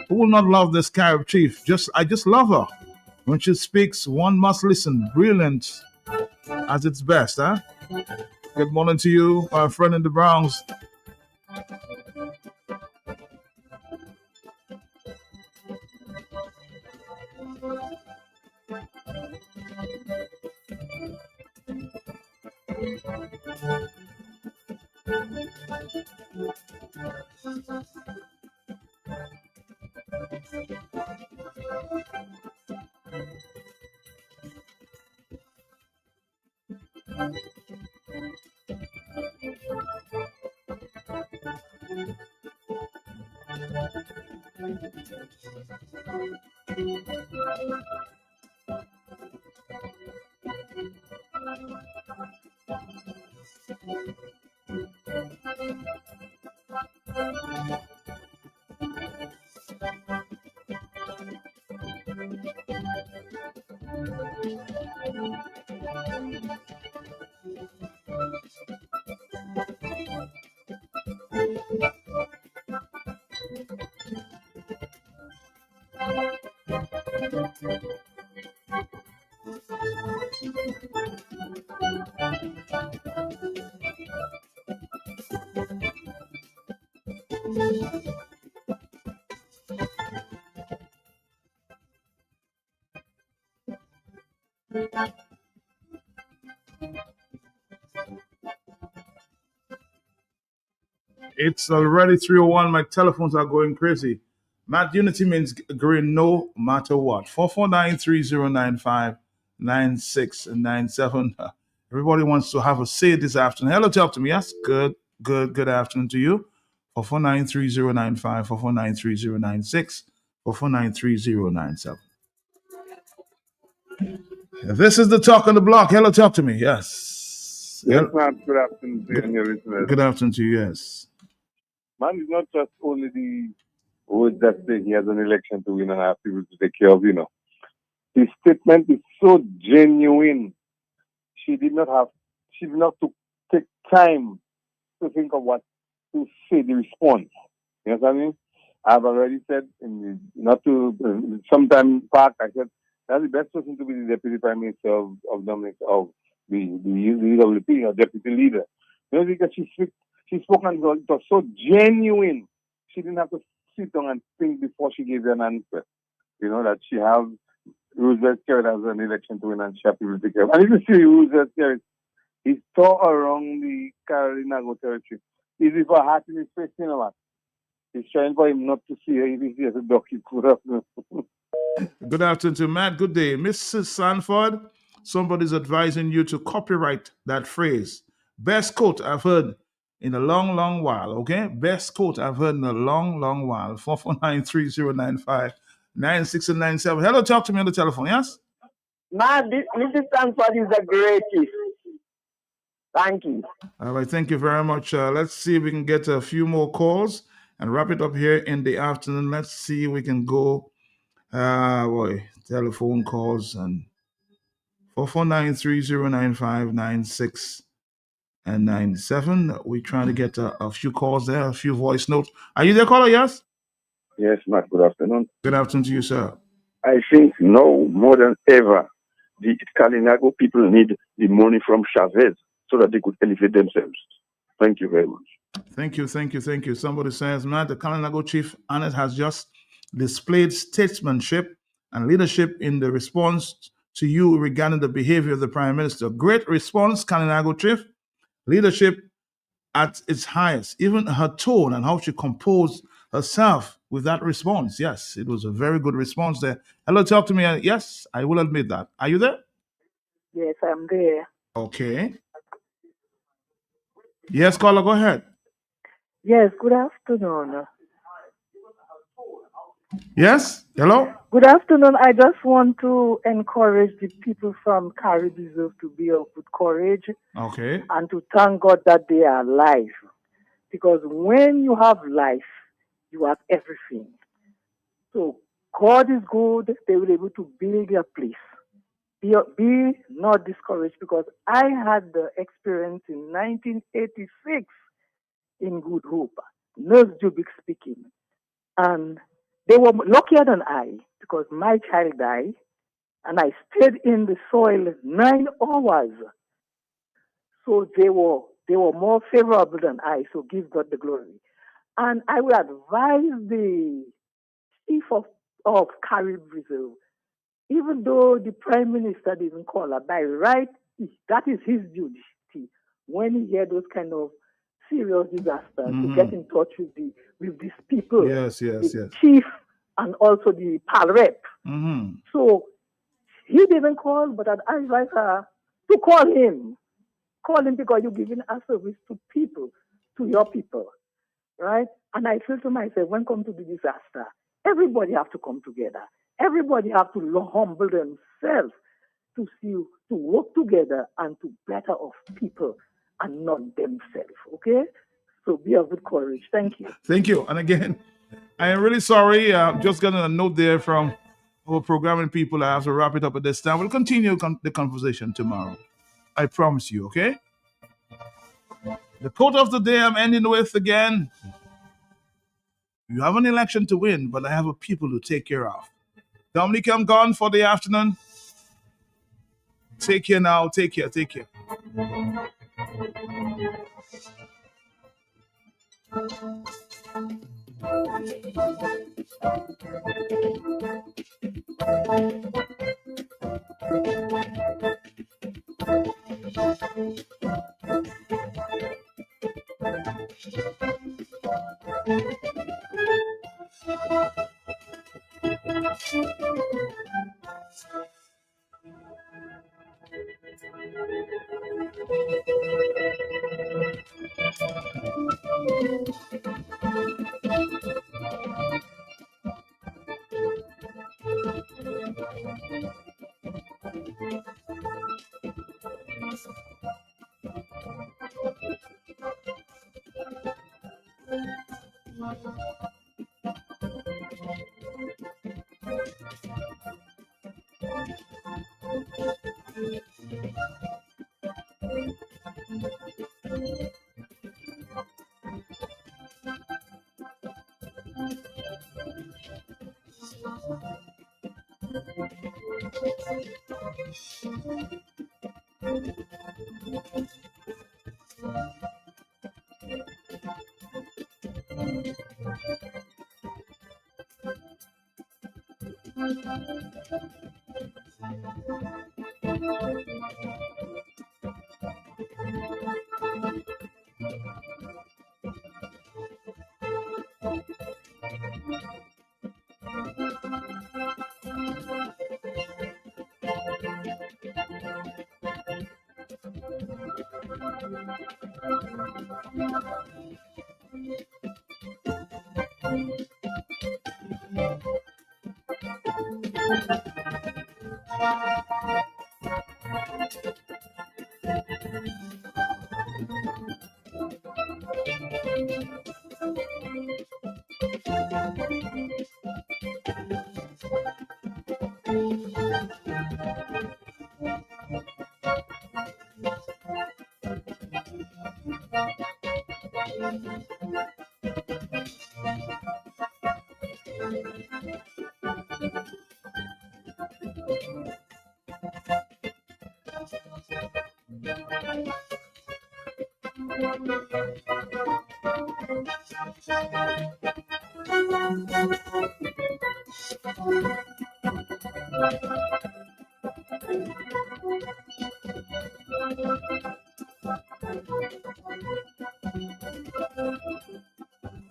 who will not love this Carib chief? I just love her. When she speaks, one must listen. Brilliant as its best, huh? Good morning to you, my friend in the Bronx. It's already 3:01. My telephones are going crazy. Matt, unity means agreeing no matter what. 449-3095-9697. Everybody wants to have a say this afternoon. Hello, talk to me. Yes, good afternoon to you. 449-3095, 449-3096, 449-3097. This is the talk on the block. Hello, talk to me. Yes. Yes, ma'am. Good afternoon to you and your listeners. Good afternoon to you. Yes. Man, it's not just only the words that say he has an election to win and have people to take care of, His statement is so genuine. She did not to take time to think of what to say the response. You know what I mean? I've already said sometime back, I said that's the best person to be the deputy prime minister of the UWP or deputy leader. Because she spoke and it was so genuine. She didn't have to sit down and think before she gave you an answer. That she has Roosevelt Skerrit as an election to win and she has people to take care of. And if you see Roosevelt Skerrit, he's tore around the Carolinago territory. Easy for heart in his face, what? He's trying for him not to see her if he sees a dog. Good afternoon to Matt. Good day. Mrs. Sanford, somebody's advising you to copyright that phrase. Best quote I've heard in a long, long while, okay? Best quote I've heard in a long, long while. 449-3095-9697. Hello, talk to me on the telephone, yes? Man, Mrs. Sanford is the greatest. Thank you. All right, thank you very much. Let's see if we can get a few more calls and wrap it up here in the afternoon. Let's see if we can go, telephone calls and 449-3095-96 and 97. We're trying to get a few calls there, a few voice notes. Are you there, caller? Yes? Yes, Matt. Good afternoon. Good afternoon to you, sir. I think now, more than ever, the Kalinago people need the money from Chavez so that they could elevate themselves. Thank you very much. Thank you. Somebody says, Matt, the Kalinago chief, Annette, has just displayed statesmanship and leadership in the response to you regarding the behavior of the Prime Minister. Great response, Kalinago chief. Leadership at its highest. Even her tone and how she composed herself with that response. Yes, it was a very good response there. Hello, talk to me. Yes, I will admit that. Are you there? Yes, I'm there. Okay. Yes, caller, go ahead. Yes, good afternoon. Yes, hello? Good afternoon. I just want to encourage the people from Carrie Deserve to be of good courage. Okay. And to thank God that they are alive. Because when you have life, you have everything. So God is good. They will be able to build their place. Be not discouraged, because I had the experience in 1986 in Good Hope. Nurse Jubik speaking. And they were luckier than I, because my child died, and I stayed in the soil 9 hours So they were more favorable than I, so give God the glory. And I would advise the chief of Carib Reserve, even though the Prime Minister didn't call her, by right, that is his duty when he hear those kind of serious disasters to get in touch with these people, the chief and also the PAL rep. So he didn't call, but I advise her to call him. Call him because you're giving a service to people, to your people, right? And I feel to myself, when come to the disaster, everybody have to come together. Everybody have to humble themselves to work together and to better off people and not themselves, okay? So be of good courage. Thank you. Thank you. And again, I am really sorry. Just got a note there from our programming people. I have to wrap it up at this time. We'll continue the conversation tomorrow. I promise you, okay? The quote of the day I'm ending with again. You have an election to win, but I have a people to take care of. Dominic, I'm gone for the afternoon. Take care now. Take care. Take care.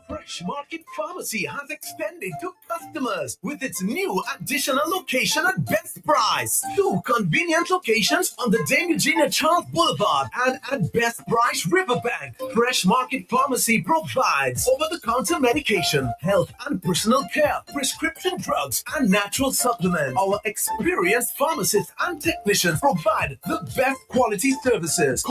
Fresh Market Pharmacy has extended to customers with its new additional location at Best Price. 2 convenient locations on the Dame Eugenia Charles Boulevard and at Best Price Riverbank. Fresh Market Pharmacy provides over-the-counter medication, health and personal care, prescription drugs, and natural supplements. Our experienced pharmacists and technicians provide the best quality services.